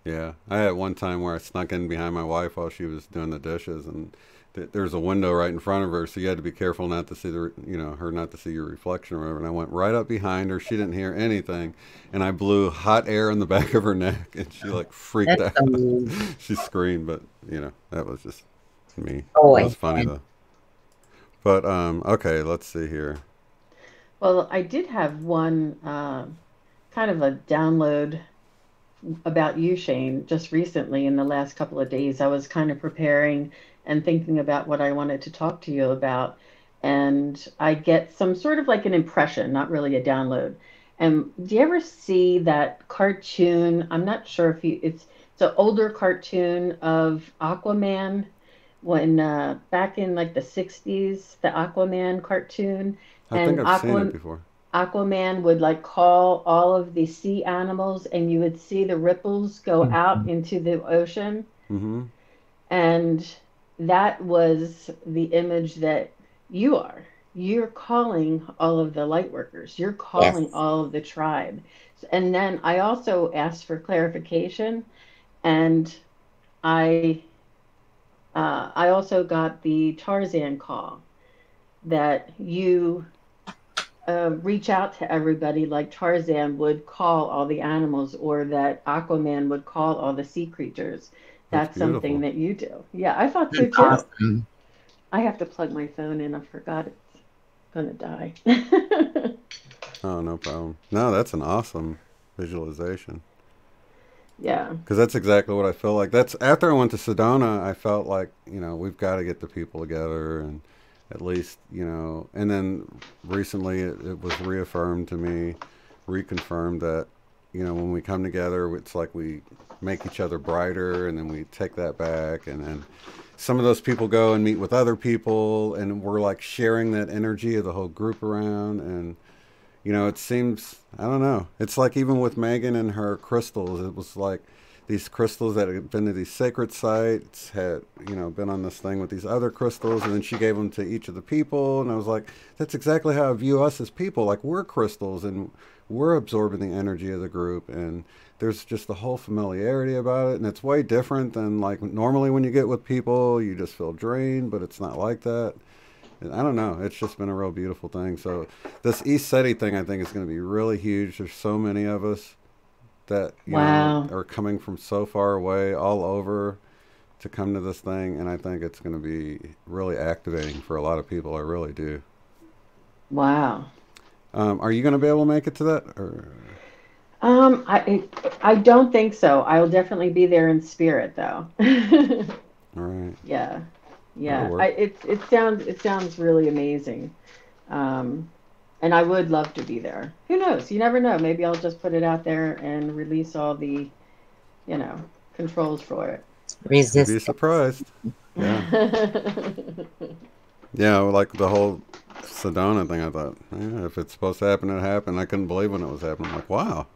Yeah. I had one time where I snuck in behind my wife while she was doing the dishes, and there's a window right in front of her, so you had to be careful not to see her not to see your reflection or whatever. And I went right up behind her. She didn't hear anything, and I blew hot air in the back of her neck, and she like freaked out. She screamed, but that was just me. Oh, it was funny though. But okay, let's see here. Well, I did have one kind of a download about you, Shane, just recently in the last couple of days. I was kind of preparing and thinking about what I wanted to talk to you about. And I get some sort of like an impression, not really a download. And do you ever see that cartoon? I'm not sure if it's an older cartoon of Aquaman when back in like the 60s, the Aquaman cartoon. I think I've seen it before. Aquaman would like call all of the sea animals, and you would see the ripples go out into the ocean. Mm-hmm. And that was the image that you are. You're calling all of the light workers. You're calling all of the tribe. And then I also asked for clarification, and I also got the Tarzan call that you reach out to everybody like Tarzan would call all the animals, or that Aquaman would call all the sea creatures. That's something that you do. Yeah, I thought so too. Awesome. I have to plug my phone in. I forgot it's going to die. Oh, no problem. No, that's an awesome visualization. Yeah. Because that's exactly what I feel like. That's after I went to Sedona, I felt like, we've got to get the people together, and at least, and then recently it was reaffirmed to me, reconfirmed that, when we come together, it's like we make each other brighter, and then we take that back, and then some of those people go and meet with other people, and we're like sharing that energy of the whole group around. And it seems, I don't know, it's like even with Megan and her crystals, it was like these crystals that had been to these sacred sites had been on this thing with these other crystals, and then she gave them to each of the people, and I was like, that's exactly how I view us as people. Like, we're crystals, and we're absorbing the energy of the group, and there's just a whole familiarity about it, and it's way different than like normally when you get with people, you just feel drained, but it's not like that. And I don't know, it's just been a real beautiful thing. So this East SETI thing, I think, is going to be really huge. There's so many of us that are coming from so far away, all over, to come to this thing, and I think it's going to be really activating for a lot of people. I really do. Wow. Are you going to be able to make it to that? Or? I don't think so. I'll definitely be there in spirit, though. All right. Yeah. It sounds really amazing, and I would love to be there. Who knows? You never know. Maybe I'll just put it out there and release all the, controls for it. Resist. You'd be surprised. Yeah. Yeah, like the whole Sedona thing. I thought, if it's supposed to happen, it happened. I couldn't believe when it was happening. I'm like, wow.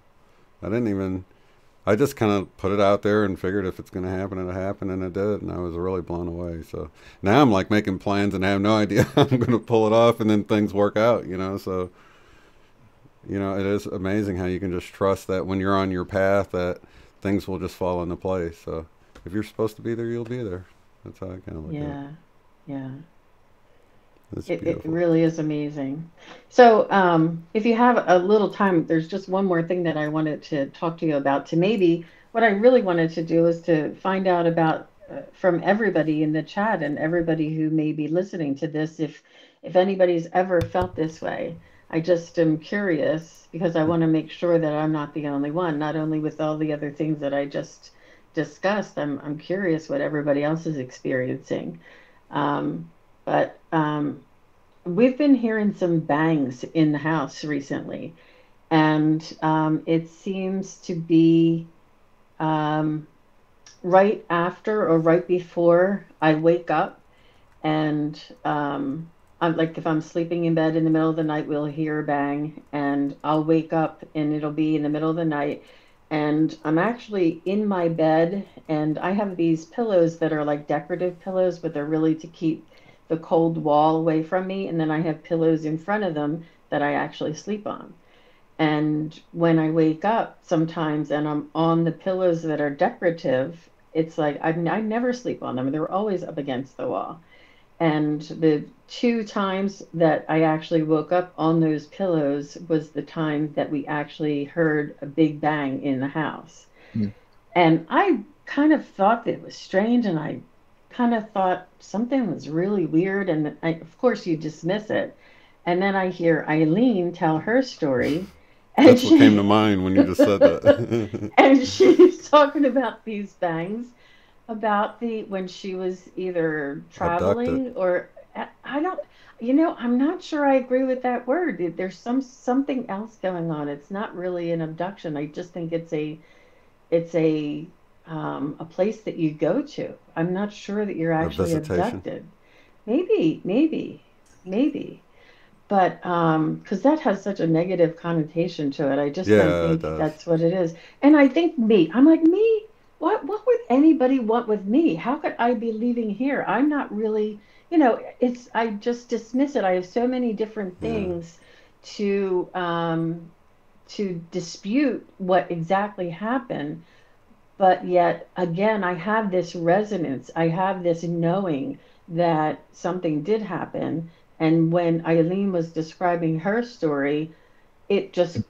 I just kind of put it out there and figured if it's going to happen, it'll happen, and it did, and I was really blown away. So now I'm like making plans and I have no idea how I'm going to pull it off, and then things work out, so, it is amazing how you can just trust that when you're on your path that things will just fall into place. So if you're supposed to be there, you'll be there. That's how I kind of look at it. Yeah. It really is amazing. So if you have a little time, there's just one more thing that I wanted to talk to you about. What I really wanted to do is to find out about from everybody in the chat and everybody who may be listening to this, if anybody's ever felt this way. I just am curious because I want to make sure that I'm not the only one, not only with all the other things that I just discussed. I'm curious what everybody else is experiencing. But we've been hearing some bangs in the house recently, and it seems to be right after or right before I wake up, and I'm like, if I'm sleeping in bed in the middle of the night, we'll hear a bang, and I'll wake up, and it'll be in the middle of the night, and I'm actually in my bed, and I have these pillows that are like decorative pillows, but they're really to keep the cold wall away from me, and then I have pillows in front of them that I actually sleep on. And when I wake up sometimes and I'm on the pillows that are decorative, it's like I never sleep on them. They're always up against the wall. And the two times that I actually woke up on those pillows was the time that we actually heard a big bang in the house. Mm. And I kind of thought that it was strange, and I kind of thought something was really weird. And of course, you dismiss it. And then I hear Eileen tell her story. And That's what came to mind when you just said that. and she's talking about these bangs about the when she was either traveling Abducted. or I don't, I'm not sure I agree with that word. There's something else going on. It's not really an abduction. I just think it's a place that you go to. I'm not sure that you're A actually visitation. abducted. Maybe. But because that has such a negative connotation to it, I just don't Yeah, it think does. that's what it is. And I think I'm like, me? What would anybody want with me? How could I be leaving here? I'm not really, I just dismiss it. I have so many different Yeah. things to dispute what exactly happened. But yet again, I have this resonance. I have this knowing that something did happen. And when Eileen was describing her story, it just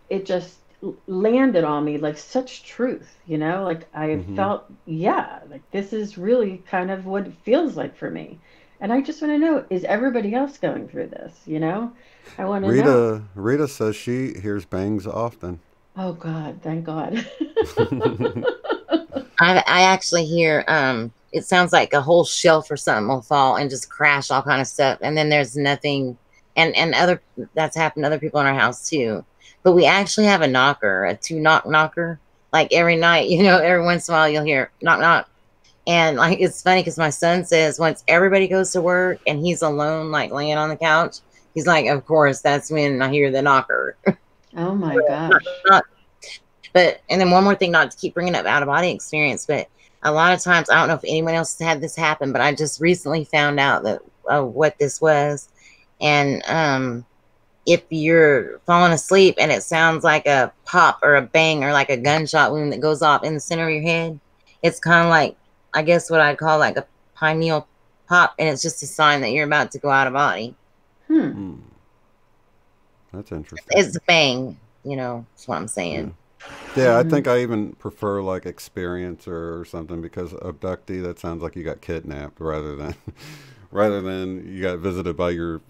landed on me like such truth, like I Hmm. felt, yeah, like this is really kind of what it feels like for me. And I just want to know, is everybody else going through this? I want to know. Rita says she hears bangs often. Oh God, thank God. I actually hear it sounds like a whole shelf or something will fall and just crash all kind of stuff, and then there's nothing. And other that's happened to other people in our house too. But we actually have a knocker, a two knocker. Like every night, every once in a while you'll hear knock knock. And like it's funny because my son says once everybody goes to work and he's alone, like laying on the couch, he's like, of course that's when I hear the knocker. Oh my gosh. Not But and then one more thing, not to keep bringing up out of body experience, but a lot of times I don't know if anyone else has had this happen, but I just recently found out that what this was, and if you're falling asleep and it sounds like a pop or a bang or like a gunshot wound that goes off in the center of your head, it's kind of like I guess what I'd call like a pineal pop, and it's just a sign that you're about to go out of body. Hmm. Hmm. That's interesting. It's a bang, that's what I'm Yeah. saying. Yeah, I Hmm. think I even prefer like experiencer or something because abductee, that sounds like you got kidnapped rather than rather than you got visited by your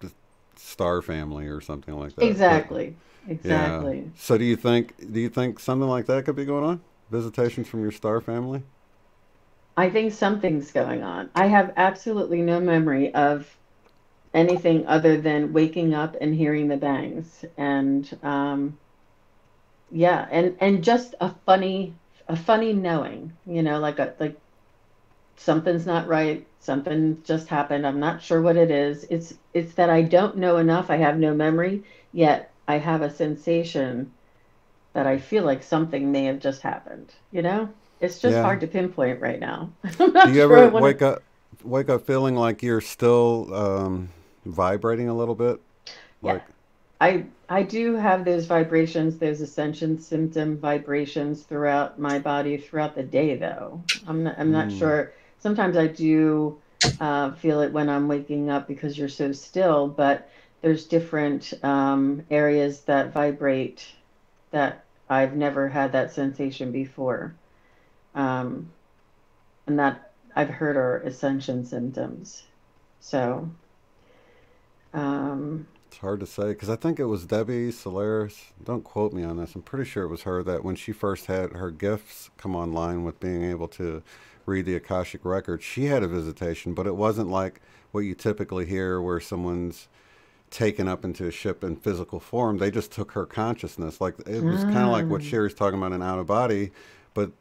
star family or something like that. But Exactly. yeah. Exactly. So do you think something like that could be going on? Visitations from your star family? I think something's going on. I have absolutely no memory of anything other than waking up and hearing the bangs. And yeah, and just a funny knowing, like something's not right, something just happened. I'm not sure what it is. It's that I don't know enough. I have no memory, yet I have a sensation that I feel like something may have just happened. It's just Yeah. hard to pinpoint right now. I'm Do not you sure I ever want to. wake up feeling like you're still vibrating a little bit? Yeah, Like, I do have those vibrations, those ascension symptom vibrations throughout my body throughout the day, though. I'm not mm, sure. Sometimes I do feel it when I'm waking up because you're so still, but there's different areas that vibrate that I've never had that sensation before. Um, and that I've heard are ascension symptoms. So, um, it's hard to say because I think it was Debbie Solaris. Don't quote me on this. I'm pretty sure it was her that when she first had her gifts come online with being able to read the Akashic record, she had a visitation, but it wasn't like what you typically hear where someone's taken up into a ship in physical form. They just took her consciousness. Like it was kind of like what ah, Sherry's talking about in out of body, but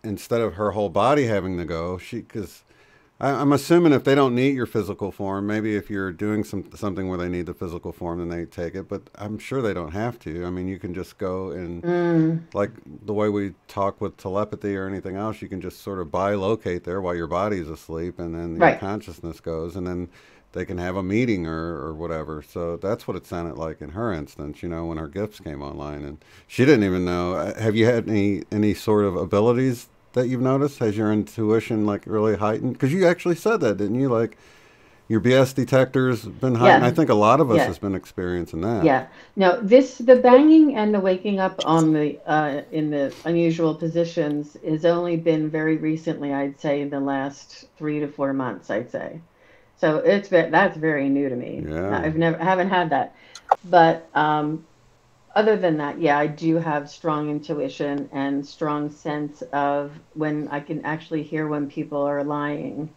instead of her whole body having to go, she because I'm assuming if they don't need your physical form, maybe if you're doing something where they need the physical form, then they take it. But I'm sure they don't have to. I mean, you can just go and, like the way we talk with telepathy or anything else, you can just sort of bilocate there while your body's asleep, and then your Right. consciousness goes, and then they can have a meeting or whatever. So that's what it sounded like in her instance, when her gifts came online, and she didn't even know. Have you had any sort of abilities that you've noticed? Has your intuition like really heightened? Because you actually said that, didn't you? Like your BS detector's been heightened. Yeah. I think a lot of us Yeah. has been experiencing that. Yeah. No, the banging and the waking up on the in the unusual positions has only been very recently, I'd say in the last 3 to 4 months, I'd say. So that's very new to me. Yeah. Haven't had that. But other than that, yeah, I do have strong intuition and strong sense of when I can actually hear when people are lying.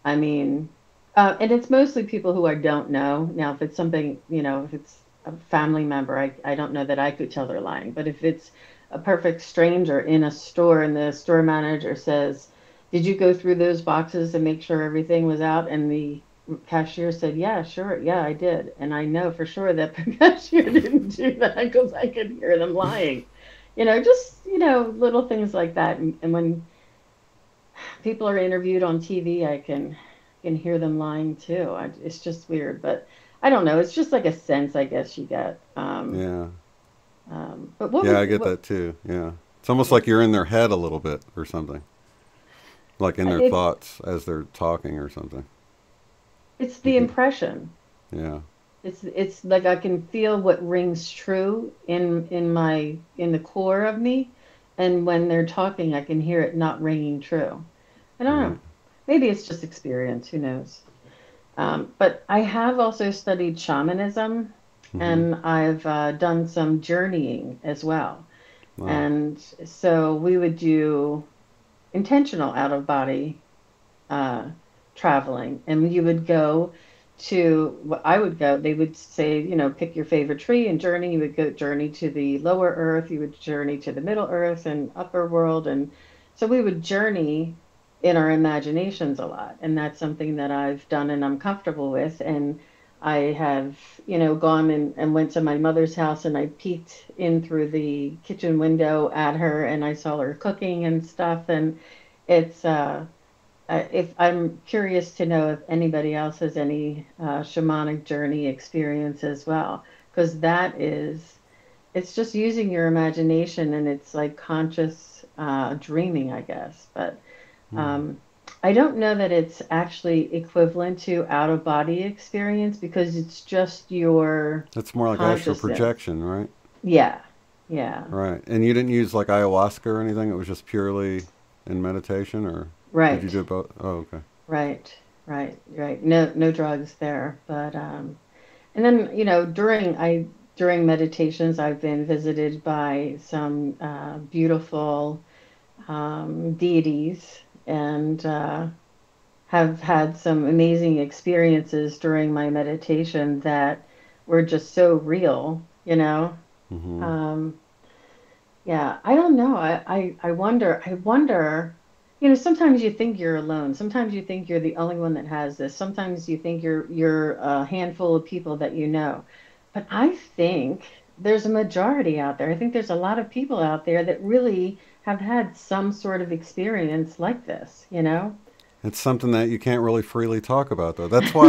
I mean, and it's mostly people who I don't know. Now, if it's something, if it's a family member, I don't know that I could tell they're lying. But if it's a perfect stranger in a store and the store manager says, "Did you go through those boxes and make sure everything was out?" And the cashier said, "Yeah, sure. Yeah, I did." And I know for sure that the cashier didn't do that because I could hear them lying. Just, little things like that. And when people are interviewed on TV, I can hear them lying too. It's just weird, but I don't know. It's just like a sense, I guess you get. Yeah. But what? Yeah, I get that too. Yeah. It's almost like you're in their head a little bit or something. Like in their thoughts as they're talking or something. It's the impression. Yeah. It's like I can feel what rings true in the core of me, and when they're talking, I can hear it not ringing true. I don't know. Maybe it's just experience. Who knows? But I have also studied shamanism, and I've done some journeying as well. Wow. And so we would do intentional out-of-body traveling, and you would go to, I would go, they would say, pick your favorite tree and journey. You would go journey to the lower earth, you would journey to the middle earth and upper world. And so we would journey in our imaginations a lot. And that's something that I've done and I'm comfortable with. And I have, gone and went to my mother's house, and I peeked in through the kitchen window at her, and I saw her cooking and stuff. And it's, if I'm curious to know if anybody else has any shamanic journey experience as well, because it's just using your imagination, and it's like conscious dreaming, I guess. But I don't know that it's actually equivalent to out of body experience, because it's just your It's more like astral projection, right? Yeah. Yeah. Right. And you didn't use like ayahuasca or anything? It was just purely in meditation, or Right. did you do both? Oh, okay. Right. No drugs there. But and then, during meditations, I've been visited by some beautiful deities, and have had some amazing experiences during my meditation that were just so real, Yeah, I don't know. I wonder, sometimes you think you're alone. Sometimes you think you're the only one that has this. Sometimes you think you're a handful of people that you know. But I think there's a majority out there. I think there's a lot of people out there that really have had some sort of experience like this, It's something that you can't really freely talk about, though. That's why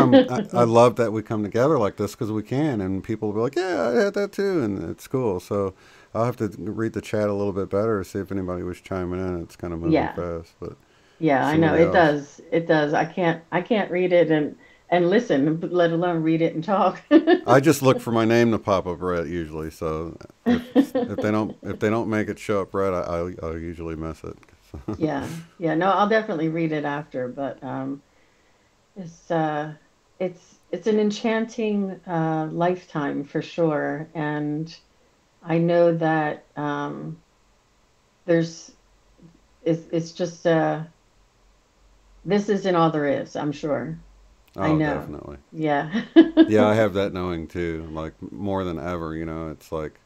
I love that we come together like this, because we can, and people will be like, yeah, I had that too, and it's cool. So I'll have to read the chat a little bit better, see if anybody was chiming in. It's kind of moving fast, but yeah, I know it does. It does. I can't read it and listen, let alone read it and talk. I just look for my name to pop up red usually. So if they don't make it show up red, I'll usually miss it. Yeah. No, I'll definitely read it after. But it's an enchanting lifetime for sure, and I know that it's just this isn't all there is. I'm sure. Oh, I know. Definitely. Yeah. Yeah, I have that knowing too. Like more than ever, it's like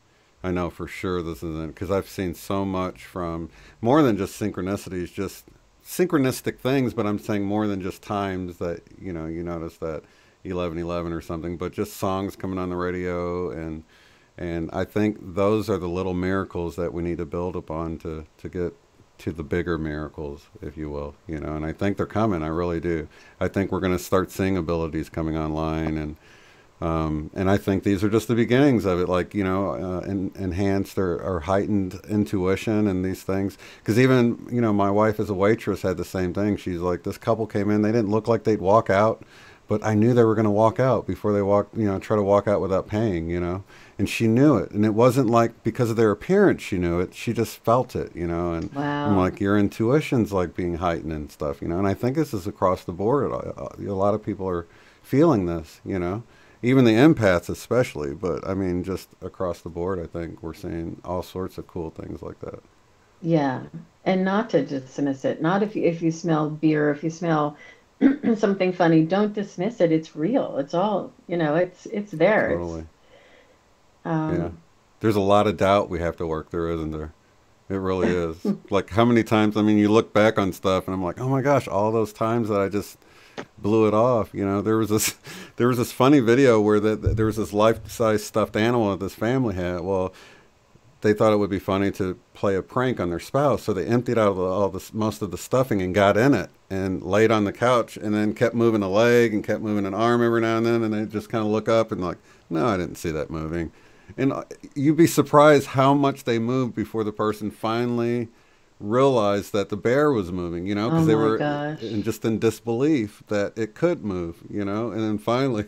I know for sure this isn't, because I've seen so much from more than just synchronicities, just synchronistic things, but I'm saying more than just times that, you know, you notice that 11:11 or something, but just songs coming on the radio. And I think those are the little miracles that we need to build upon to get to the bigger miracles, if you will, you know. And I think they're coming. I really do. I think we're going to start seeing abilities coming online, and I think these are just the beginnings of it, like, you know, enhanced or heightened intuition and these things. Because even, you know, my wife as a waitress had the same thing. She's like, this couple came in, they didn't look like they'd walk out, but I knew they were going to walk out before they walked, you know, try to walk out without paying, you know. And she knew it. And it wasn't like because of their appearance she knew it. She just felt it, you know. And Wow. I'm like, your intuition's like being heightened and stuff, you know. And I think this is across the board. A lot of people are feeling this, you know. Even the empaths especially. But, I mean, just across the board, I think we're seeing all sorts of cool things like that. Yeah. And not to dismiss it. Not if you smell beer, if you smell something funny, don't dismiss it. It's real. It's all, you know, it's there. Totally. It's, Yeah. There's a lot of doubt we have to work through, isn't there? It really is. Like, how many times, I mean, you look back on stuff and I'm like, oh my gosh, all those times that I just blew it off. You know, there was this funny video where there was this life-size stuffed animal that this family had. Well, they thought it would be funny to play a prank on their spouse, so they emptied out most of the stuffing and got in it and laid on the couch and then kept moving a leg and kept moving an arm every now and then, and they just kind of look up and like, no, I didn't see that moving. And you'd be surprised how much they moved before the person finally realized that the bear was moving, you know, because they were just in disbelief that it could move, you know. And then finally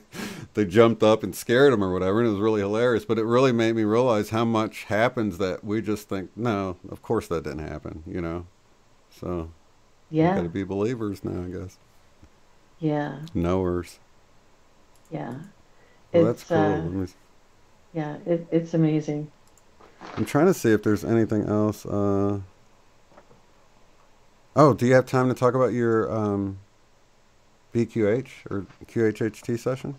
they jumped up and scared them or whatever, and it was really hilarious. But it really made me realize how much happens that we just think, no, of course that didn't happen, you know. So yeah. we got to be believers now, I guess. Yeah. Knowers. Yeah. Well, that's cool. Yeah, it's amazing. I'm trying to see if there's anything else. Oh, do you have time to talk about your BQH or QHHT session?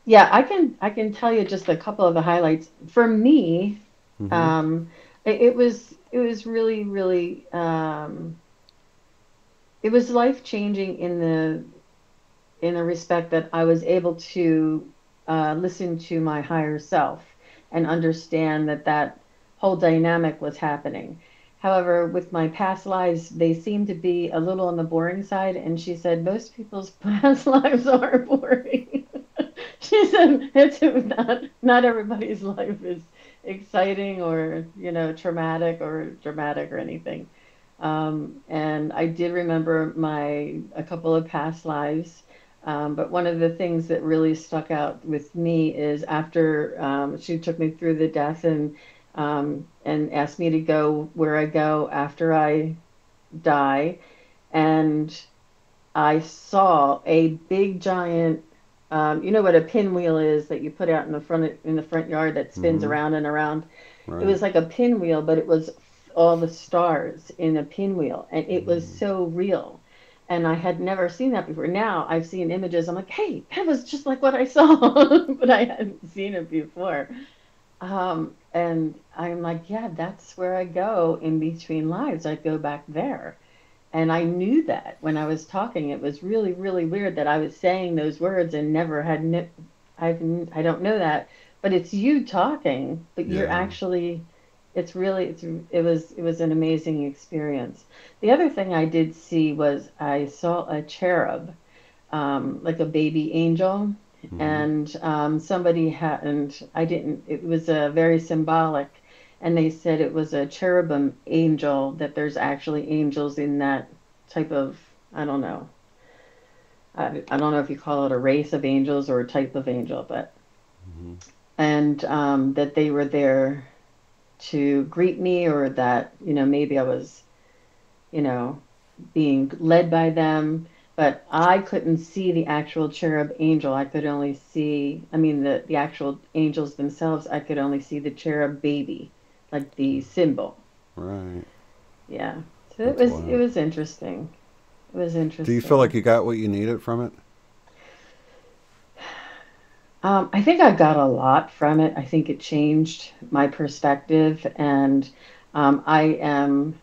Yeah, I can tell you just a couple of the highlights. For me, it was really, really it was life-changing in the respect that I was able to listen to my higher self and understand that whole dynamic was happening. However, with my past lives, they seem to be a little on the boring side. And she said, most people's past lives are boring. She said, it's not everybody's life is exciting or, you know, traumatic or dramatic or anything. And I did remember a couple of past lives. But one of the things that really stuck out with me is after she took me through the death and asked me to go where I go after I die. And I saw a big giant, you know what a pinwheel is that you put out in the front yard that spins around and around. Right. It was like a pinwheel, but it was all the stars in a pinwheel, and it was so real. And I had never seen that before. Now I've seen images. I'm like, hey, that was just like what I saw, but I hadn't seen it before. And I'm like, yeah, that's where I go in between lives. I go back there. And I knew that when I was talking. It was really, really weird that I was saying those words and never had, I don't know that, but it's you talking, but you're actually, it was an amazing experience. The other thing I did see was I saw a cherub, like a baby angel. And somebody had, and I didn't, it was very symbolic. And they said it was a cherubim angel, that there's actually angels in that type of, I don't know. I don't know if you call it a race of angels or a type of angel, but, and that they were there to greet me, or that, you know, maybe I was, you know, being led by them. But I couldn't see the actual cherub angel. I could only see, I mean, the actual angels themselves, I could only see the cherub baby, like the symbol. Right. Yeah. So it was interesting. It was interesting. Do you feel like you got what you needed from it? I think I got a lot from it. I think it changed my perspective, and I'm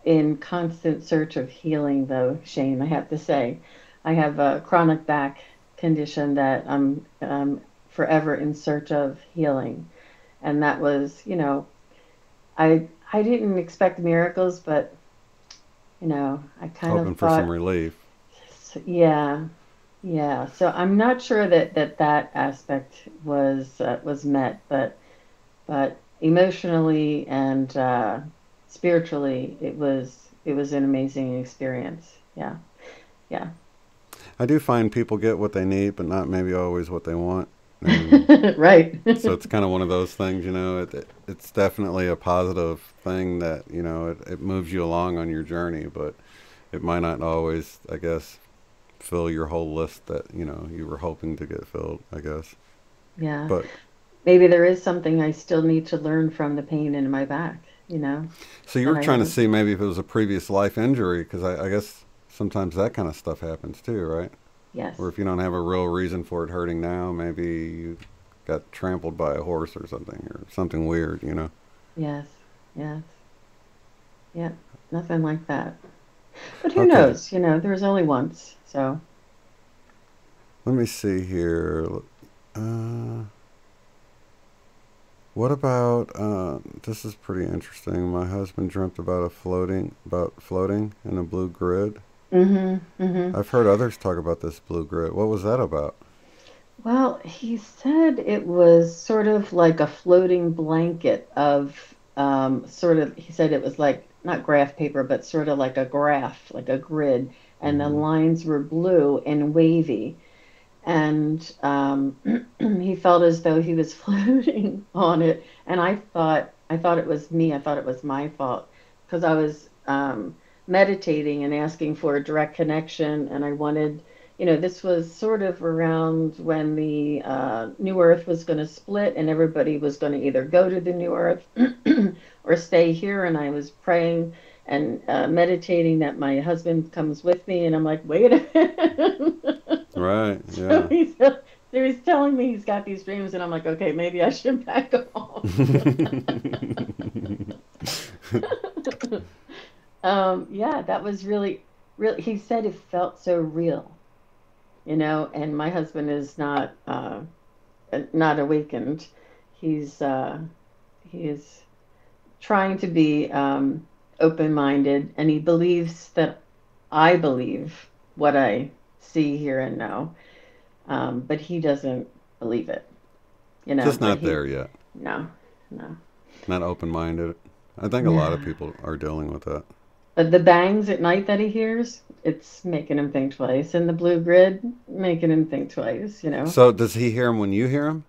in constant search of healing, though, Shane, I have to say. I have a chronic back condition that I'm forever in search of healing. And that was, you know, I didn't expect miracles, but, you know, I kind Hoping of for some thought, relief. yeah, yeah. So I'm not sure that aspect was met, but emotionally and spiritually, it was an amazing experience. Yeah, yeah. I do find people get what they need, but not maybe always what they want. And Right. so it's kind of one of those things, you know, it's definitely a positive thing that, you know, it moves you along on your journey, but it might not always, I guess, fill your whole list that, you know, you were hoping to get filled, I guess. Yeah. But Maybe there is something I still need to learn from the pain in my back, you know, so you that were I trying to haven't. see maybe if it was a previous life injury, because I guess sometimes that kind of stuff happens too, right? Yes. Or if you don't have a real reason for it hurting now, maybe you got trampled by a horse or something weird, you know? Yes. Yes. Yeah. Nothing like that. But who Okay, knows? You know, there's only once. So, let me see here. Uh, what about, this is pretty interesting. My husband dreamt about floating in a blue grid. mm-hmm. I've heard others talk about this blue grid. What was that about? Well, he said it was sort of like a floating blanket of sort of, he said it was like not graph paper, but sort of like a graph, like a grid, and the Hmm. lines were blue and wavy. And he felt as though he was floating on it. And I thought it was me. I thought it was my fault because I was meditating and asking for a direct connection, and I wanted, you know, this was sort of around when the new Earth was going to split, and everybody was going to either go to the new Earth or stay here. And I was praying and meditating that my husband comes with me, and I'm like, wait a minute. Right, So yeah. he's telling me he's got these dreams, and I'm like, okay, maybe I should back off. Yeah, that was really, really. He said it felt so real, you know. And my husband is not awakened. He's he is trying to be open-minded, and he believes that I believe what I see, hear, and know. But he doesn't believe it, you know. Just But not he, there yet. no, no, Not open-minded. I think a lot of no. people are dealing with that. But the bangs at night that he hears, it's making him think twice. And the blue grid, making him think twice, you know. So does he hear them when you hear them?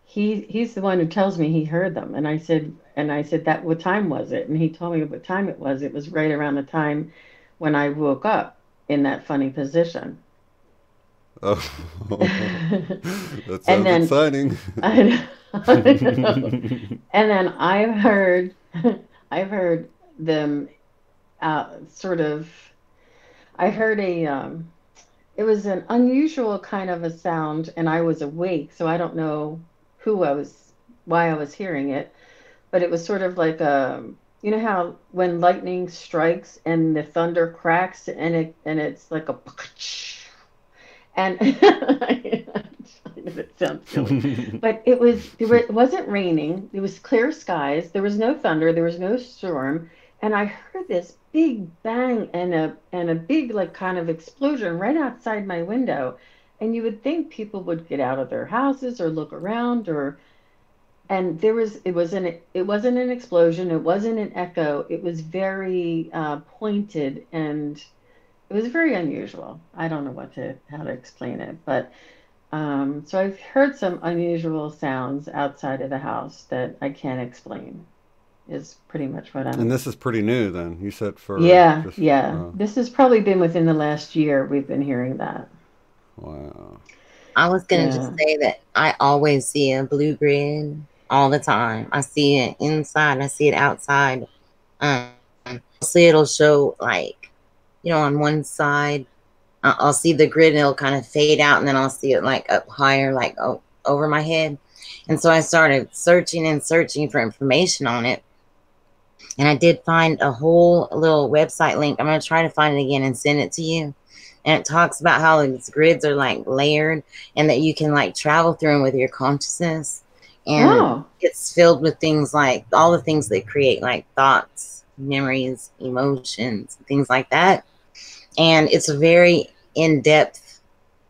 He's the one who tells me he heard them. And I said that what time was it? And he told me what time it was. It was right around the time when I woke up in that funny position. Oh, that And sounds then exciting. I know. And then I've heard them sort of. I heard it was an unusual kind of a sound, and I was awake, so I don't know why I was hearing it, but it was sort of like you know how when lightning strikes and the thunder cracks and it's like a and I know that sounds silly, but it wasn't raining. It was clear skies. There was no thunder. There was no storm, and I heard this big bang and a big like kind of explosion right outside my window. And you would think people would get out of their houses or look around or and it wasn't an explosion. It wasn't an echo. It was very pointed and it was very unusual. I don't know how to explain it, but so I've heard some unusual sounds outside of the house that I can't explain. Is pretty much what And I'm. this is pretty new then. You said for Yeah, just, yeah. This has probably been within the last year we've been hearing that. wow. I was gonna just Yeah. say that I always see a blue grid all the time. I see it inside, I see it outside. Um, I'll see it'll show like, on one side, I'll see the grid and it'll kind of fade out, and then I'll see it like up higher, like over my head. And so I started searching and searching for information on it. And I did find a whole little website link. I'm going to try to find it again and send it to you. And it talks about how these grids are like layered and that you can like travel through them with your consciousness. And it's filled with things like all the things they create, like thoughts, memories, emotions, things like that. And it's a very in-depth,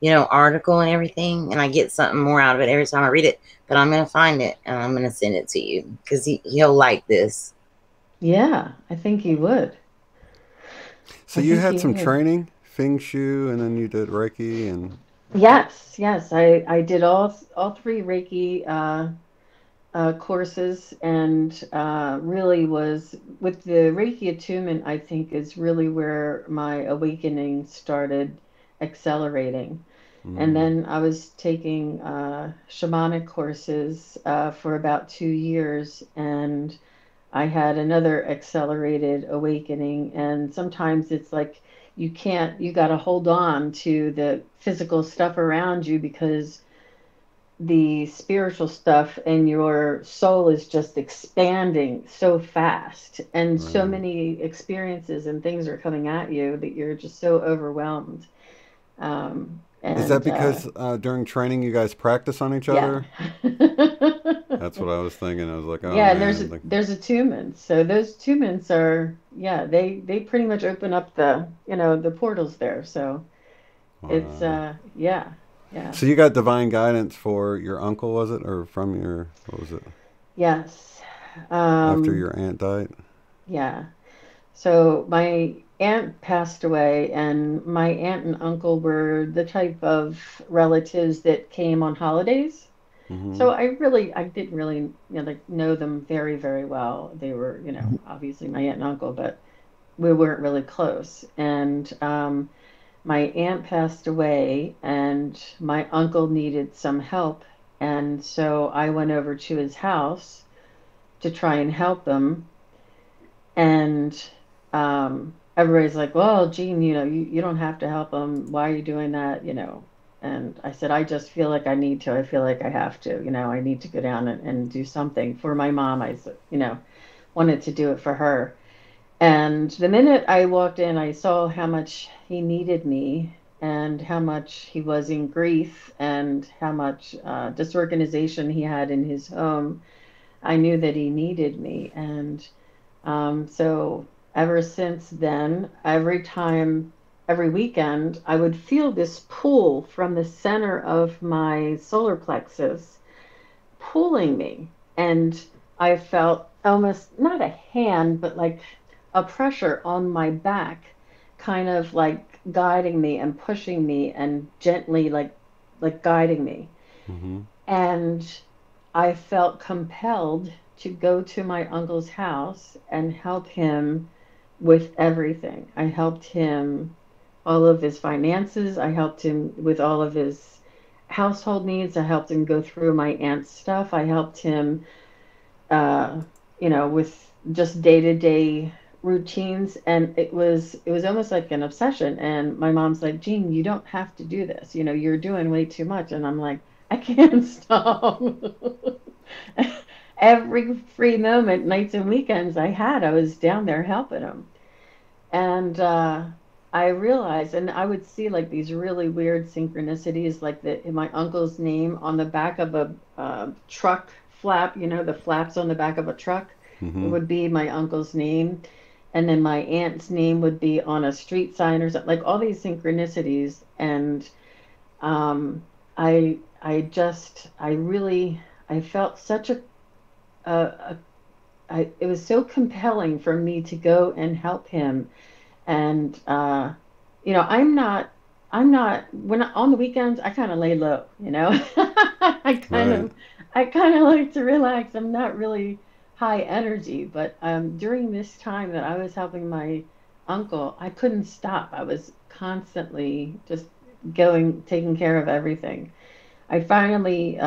you know, article and everything. And I get something more out of it every time I read it. But I'm going to find it and I'm going to send it to you because he'll like this. Yeah, I think he would. So you had some training, Feng Shui, and then you did Reiki and... Yes. I did all 3 Reiki courses, and really was with the Reiki attunement, I think is really where my awakening started accelerating. And then I was taking shamanic courses for about 2 years, and I had another accelerated awakening. And sometimes it's like you got to hold on to the physical stuff around you because the spiritual stuff and your soul is just expanding so fast, and so many experiences and things are coming at you that you're just so overwhelmed. Is that because during training you guys practice on each other? That's what I was thinking. I was like, oh yeah, man. and there's attunements. So those attunements are, they pretty much open up the, the portals there. So it's yeah. So you got divine guidance for your uncle, was it, or from your, what was it? Yes. After your aunt died. Yeah. So my aunt passed away, and my aunt and uncle were the type of relatives that came on holidays. So I didn't really, know them very, very well. They were, obviously my aunt and uncle, but we weren't really close. And my aunt passed away, and my uncle needed some help. And so I went over to his house to try and help him. And everybody's like, well, Jean, you don't have to help him. Why are you doing that? And I said, I just feel like I need to. I feel like I have to. I need to go down and do something for my mom. I, wanted to do it for her. And the minute I walked in, I saw how much he needed me and how much he was in grief and how much disorganization he had in his home. I knew that he needed me. And so ever since then, every weekend, I would feel this pull from the center of my solar plexus pulling me. And I felt almost not a hand, but like a pressure on my back, kind of like guiding me and pushing me and gently like guiding me. And I felt compelled to go to my uncle's house and help him with everything. I helped him all of his finances. I helped him with all of his household needs. I helped him go through my aunt's stuff. I helped him, with just day-to-day routines. And it was almost like an obsession. And my mom's like, Jean, you don't have to do this. You're doing way too much. And I'm like, I can't stop. Every free moment, nights and weekends I was down there helping him. And I realized, and I would see like these really weird synchronicities, like my uncle's name on the back of a truck flap, the flaps on the back of a truck, it would be my uncle's name. And then my aunt's name would be on a street sign or something, like all these synchronicities. And I felt such it was so compelling for me to go and help him. And, I'm not, when on the weekends, I kind of lay low, I kind of like to relax. I'm not really high energy, but during this time that I was helping my uncle, I couldn't stop. I was constantly just taking care of everything. I finally,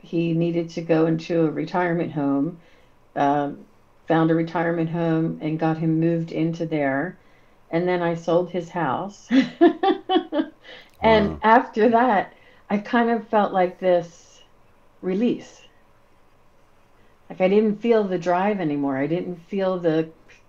he needed to go into a retirement home, found a retirement home and got him moved into there. And then I sold his house. And after that, I kind of felt like this release. Like I didn't feel the drive anymore. I didn't feel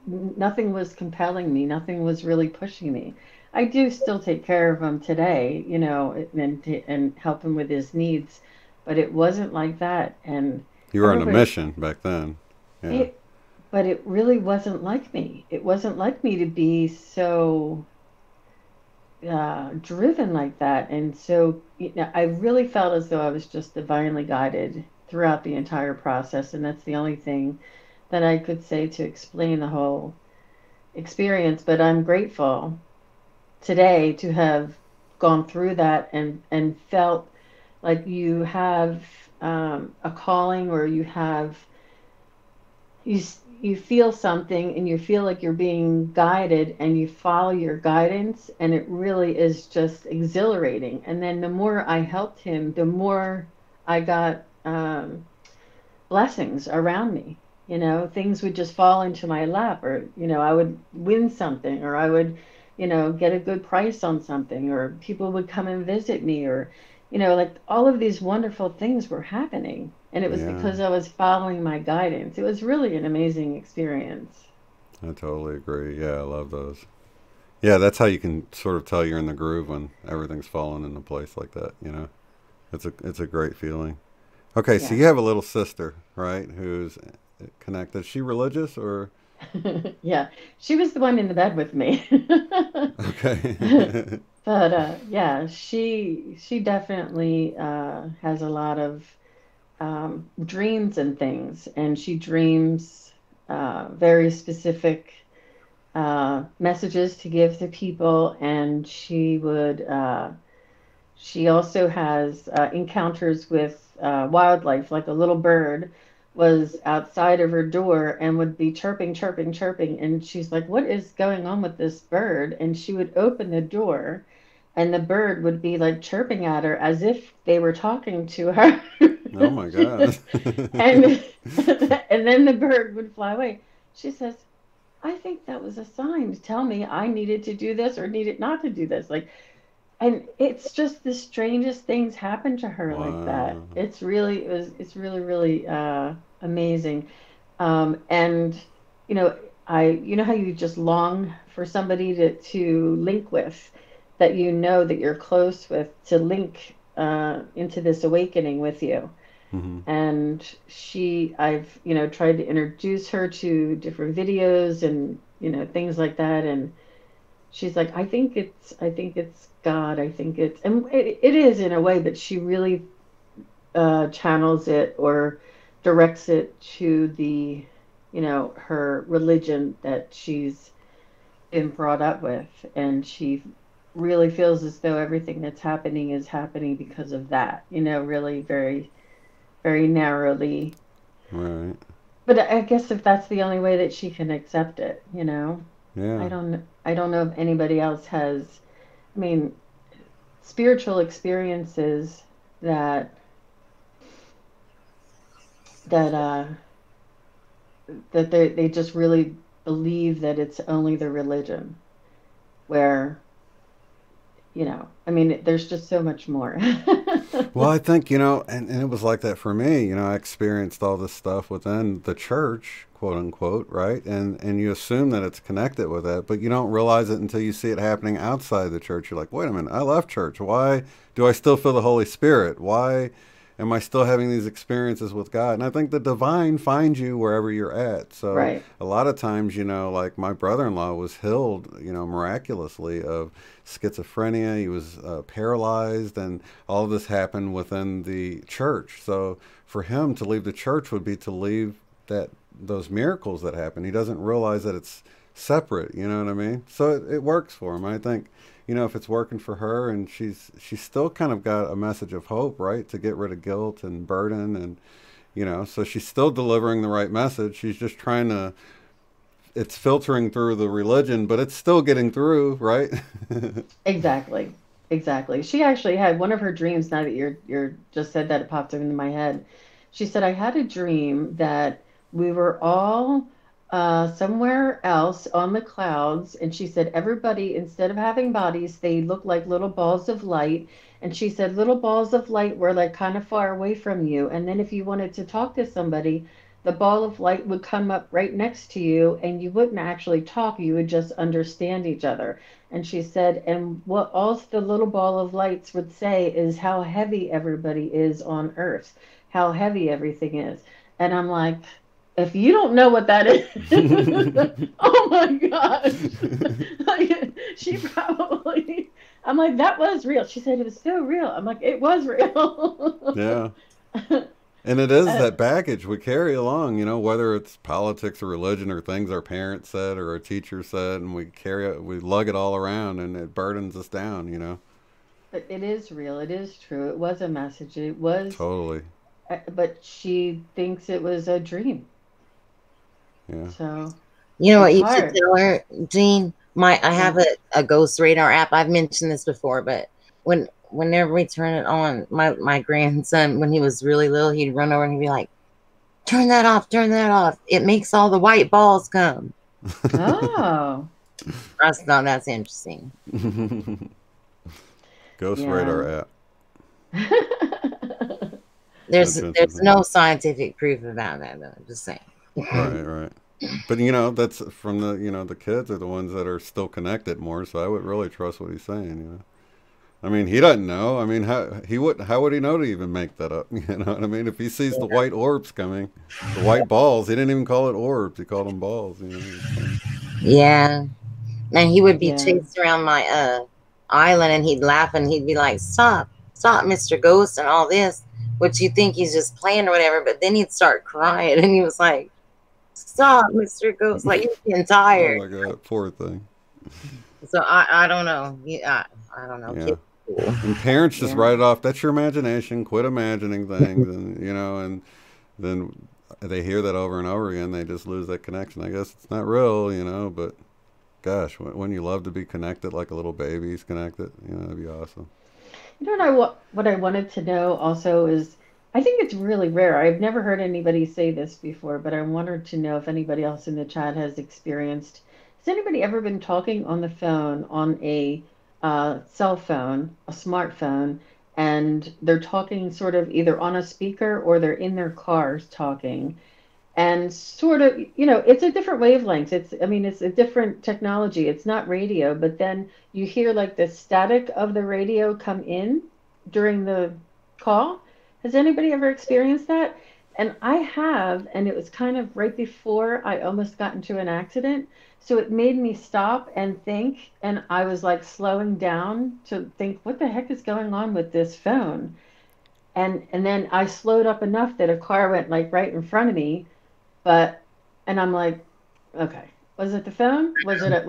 nothing was compelling me. Nothing was really pushing me. I do still take care of him today, you know, and help him with his needs, but it wasn't like that. And You were on a everybody, mission back then. Yeah. it, but it really wasn't like me. It wasn't like me to be so driven like that. And so, you know, I really felt as though I was just divinely guided throughout the entire process. And that's the only thing that I could say to explain the whole experience. But I'm grateful today to have gone through that and felt like you have a calling, or you you feel something and you feel like you're being guided and you follow your guidance, and it really is just exhilarating. And then the more I helped him, the more I got blessings around me. You know, things would just fall into my lap, or you know, I would win something, or I would, you know, get a good price on something, or people would come and visit me, or you know, like all of these wonderful things were happening, and it was Yeah. because I was following my guidance. It was really an amazing experience. I totally agree. Yeah, I love those. Yeah, that's how you can sort of tell you're in the groove when everything's falling into place like that, you know. It's a great feeling. Okay, so Yeah. you have a little sister, right, who's connected. Is she religious or Yeah, she was the one in the bed with me. okay. But yeah, she definitely has a lot of dreams and things, and she dreams very specific messages to give to people, and she also has encounters with wildlife, like a little bird was outside of her door and would be chirping, chirping, chirping. And she's like, "What is going on with this bird?" And she would open the door, and the bird would be like chirping at her as if they were talking to her. Oh my God. and and then the bird would fly away. She says, "I think that was a sign to tell me I needed to do this or needed not to do this." Like, and it's just the strangest things happen to her like that. Wow. It's really, really amazing. And you know, you know how you just long for somebody to link with, that you know that you're close with, to link into this awakening with you. Hmm. And I've, you know, tried to introduce her to different videos and, you know, things like that. And she's like, I think it's God. I think it's, and it is in a way, but she really channels it or directs it to the, you know, her religion that she's been brought up with. And she really feels as though everything that's happening is happening because of that, you know, really very, very narrowly. Right. But I guess if that's the only way that she can accept it, you know, Yeah. I don't know if anybody else has, I mean, spiritual experiences that that uh that they just really believe that it's only the religion, where, you know, I mean, there's just so much more. Well, I think, you know, and it was like that for me. You know, I experienced all this stuff within the church, quote unquote, right? And you assume that it's connected with that, but you don't realize it until you see it happening outside the church. You're like, wait a minute, I left church. Why do I still feel the Holy Spirit? Why am I still having these experiences with God? And I think the divine finds you wherever you're at. So Right. a lot of times, you know, like my brother-in-law was healed, you know, miraculously of schizophrenia. He was paralyzed, and all of this happened within the church. So for him to leave the church would be to leave that those miracles that happen. He doesn't realize that it's separate. You know what I mean? So it works for him. I think, you know, if it's working for her, and she's still kind of got a message of hope, right, to get rid of guilt and burden, and you know, so she's still delivering the right message. She's just trying to, it's filtering through the religion, but it's still getting through, right? Exactly. Exactly. She actually had one of her dreams. Now that you're just said that, it popped into my head. She said, "I had a dream that we were all somewhere else on the clouds." And she said, "Everybody, instead of having bodies, they look like little balls of light." And she said, "Little balls of light were like kind of far away from you. And then if you wanted to talk to somebody, the ball of light would come up right next to you, and you wouldn't actually talk, you would just understand each other. And she said, and what all the little ball of lights would say is how heavy everybody is on Earth, how heavy everything is. And I'm like, if you don't know what that is, oh my gosh. Like, she probably, I'm like, that was real. She said it was so real. I'm like, it was real. Yeah. And it is that baggage we carry along, you know, whether it's politics or religion or things our parents said or our teacher said, and we carry it, we lug it all around, and it burdens us down, you know. But it is real. It is true. It was a message. It was. Totally. But she thinks it was a dream. Yeah. So. You know what you hard. should tell her, Jean? I have a ghost radar app. I've mentioned this before, but whenever we turn it on, my grandson, when he was really little, he'd run over and he'd be like, turn that off, turn that off. It makes all the white balls come. Oh. I just thought that's interesting. Ghost radar app. There's no scientific proof about that, though. I'm just saying. Right. But, you know, that's from the, you know, the kids are the ones that are still connected more, so I would really trust what he's saying, you know. I mean, he doesn't know. I mean, how would he know to even make that up? You know what I mean? If he sees the white orbs coming, the white balls, he didn't even call it orbs. He called them balls, you know. Yeah. And he would be chased around my island, and he'd laugh, and he'd be like, stop, Mr. Ghost, and all this, which you think he's just playing or whatever, but then he'd start crying, and he was like, stop, Mr. Ghost, like he's getting tired. Oh my God, poor thing. So I don't know. I don't know. Yeah. And parents just write it off. That's your imagination. Quit imagining things, and you know, and then they hear that over and over again. They just lose that connection. I guess it's not real, you know. But gosh, when you love to be connected, like a little baby's connected, you know, that'd be awesome. You know what I wanted to know also is, I think it's really rare. I've never heard anybody say this before, but I wanted to know if anybody else in the chat has experienced. Has anybody ever been talking on the phone on a cell phone, a smartphone, and they're talking sort of either on a speaker or they're in their cars talking, and sort of, you know, it's a different wavelength. It's a different technology. It's not radio, but then you hear like the static of the radio come in during the call. Has anybody ever experienced that? And I have, and it was kind of right before I almost got into an accident. So it made me stop and think, and I was like slowing down to think, what the heck is going on with this phone? And then I slowed up enough that a car went like right in front of me, and I'm like, okay, was it the phone? Was it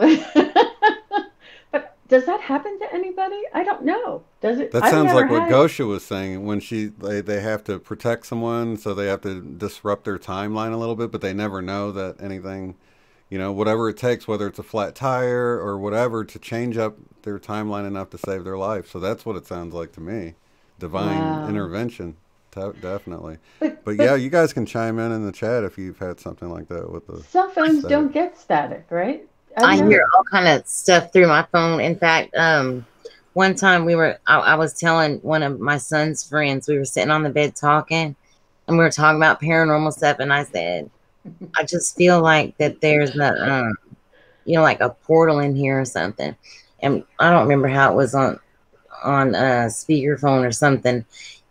But does that happen to anybody? I don't know. Does it? That sounds like what Gosha was saying when they have to protect someone, so they have to disrupt their timeline a little bit, but they never know that anything, you know, whatever it takes, whether it's a flat tire or whatever, to change up their timeline enough to save their life. So that's what it sounds like to me. Divine intervention, definitely. But yeah, you guys can chime in the chat if you've had something like that with the cell phones. Don't get static, right? I hear all kind of stuff through my phone. In fact, one time I was telling one of my son's friends, we were sitting on the bed talking, and we were talking about paranormal stuff, and I said, I just feel like that there's a, you know, like a portal in here or something. And I don't remember how it was on speakerphone or something.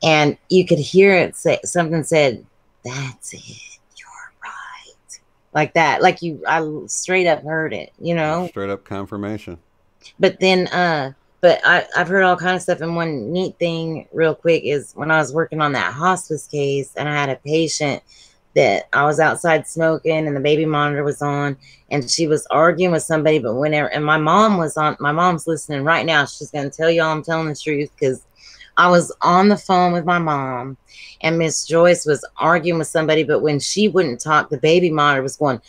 And you could hear it say, something said, that's it, you're right. Like that. Like I straight up heard it, you know? Straight up confirmation. But then, but I've heard all kinds of stuff. And one neat thing real quick is when I was working on that hospice case and I had a patient that I was outside smoking and the baby monitor was on and she was arguing with somebody, but and my mom's listening right now. She's going to tell y'all I'm telling the truth, because I was on the phone with my mom and Miss Joyce was arguing with somebody, but when she wouldn't talk, the baby monitor was going,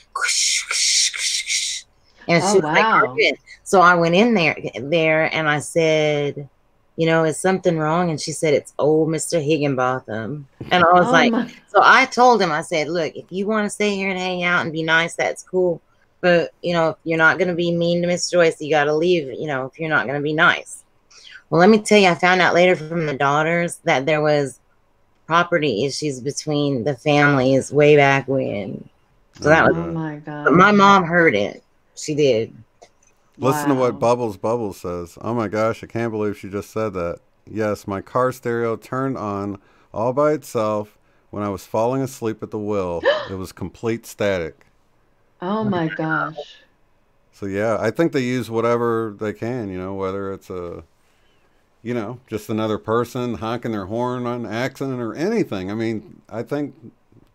and she was like arguing. So I went in there and I said, you know, is something wrong? And she said, it's old Mr. Higginbotham. And I was so I told him, I said, look, if you want to stay here and hang out and be nice, that's cool. But, you know, if you're not going to be mean to Miss Joyce, you got to leave, you know, if you're not going to be nice. Well, let me tell you, I found out later from the daughters that there was property issues between the families way back when. So that was, Oh my God. but my mom heard it. She did. Listen to what Wow. Bubbles says. Oh my gosh, I can't believe she just said that. Yes, my car stereo turned on all by itself when I was falling asleep at the wheel. It was complete static. Oh my gosh. So yeah, I think they use whatever they can, you know, whether it's just another person honking their horn on accident or anything. I mean, I think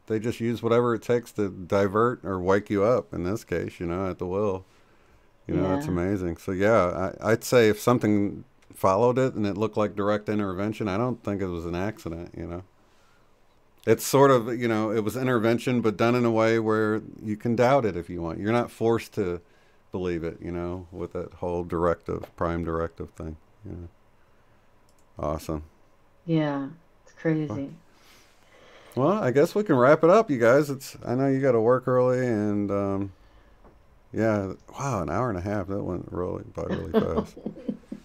they just use whatever it takes to divert or wake you up in this case, you know, at the wheel. You know, it's Yeah. amazing. So yeah, I'd say if something followed it and it looked like direct intervention, I don't think it was an accident, you know. It's sort of, you know, it was intervention, but done in a way where you can doubt it if you want. You're not forced to believe it, you know, with that whole prime directive thing. You know. Awesome. Yeah. It's crazy. Well, I guess we can wrap it up, you guys. I know you got to work early, and yeah, wow, an hour and a half. That went really fast.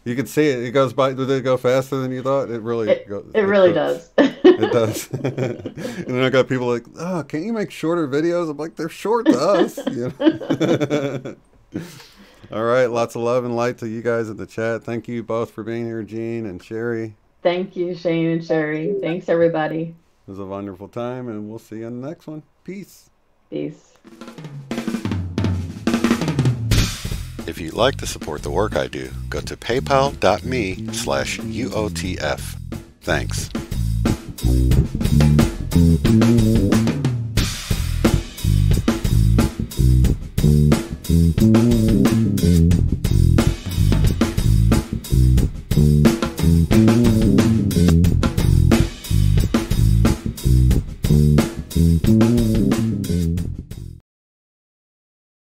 You can see it. It goes by. Did it go faster than you thought? It really goes. It really does. It does. And then I got people like, oh, can't you make shorter videos? I'm like, they're short to us. You know? All right. Lots of love and light to you guys in the chat. Thank you both for being here, Gene and Sherry. Thank you, Shane and Sherry. Thanks, everybody. It was a wonderful time, and we'll see you on the next one. Peace. Peace. If you'd like to support the work I do, go to paypal.me/UOTF. Thanks.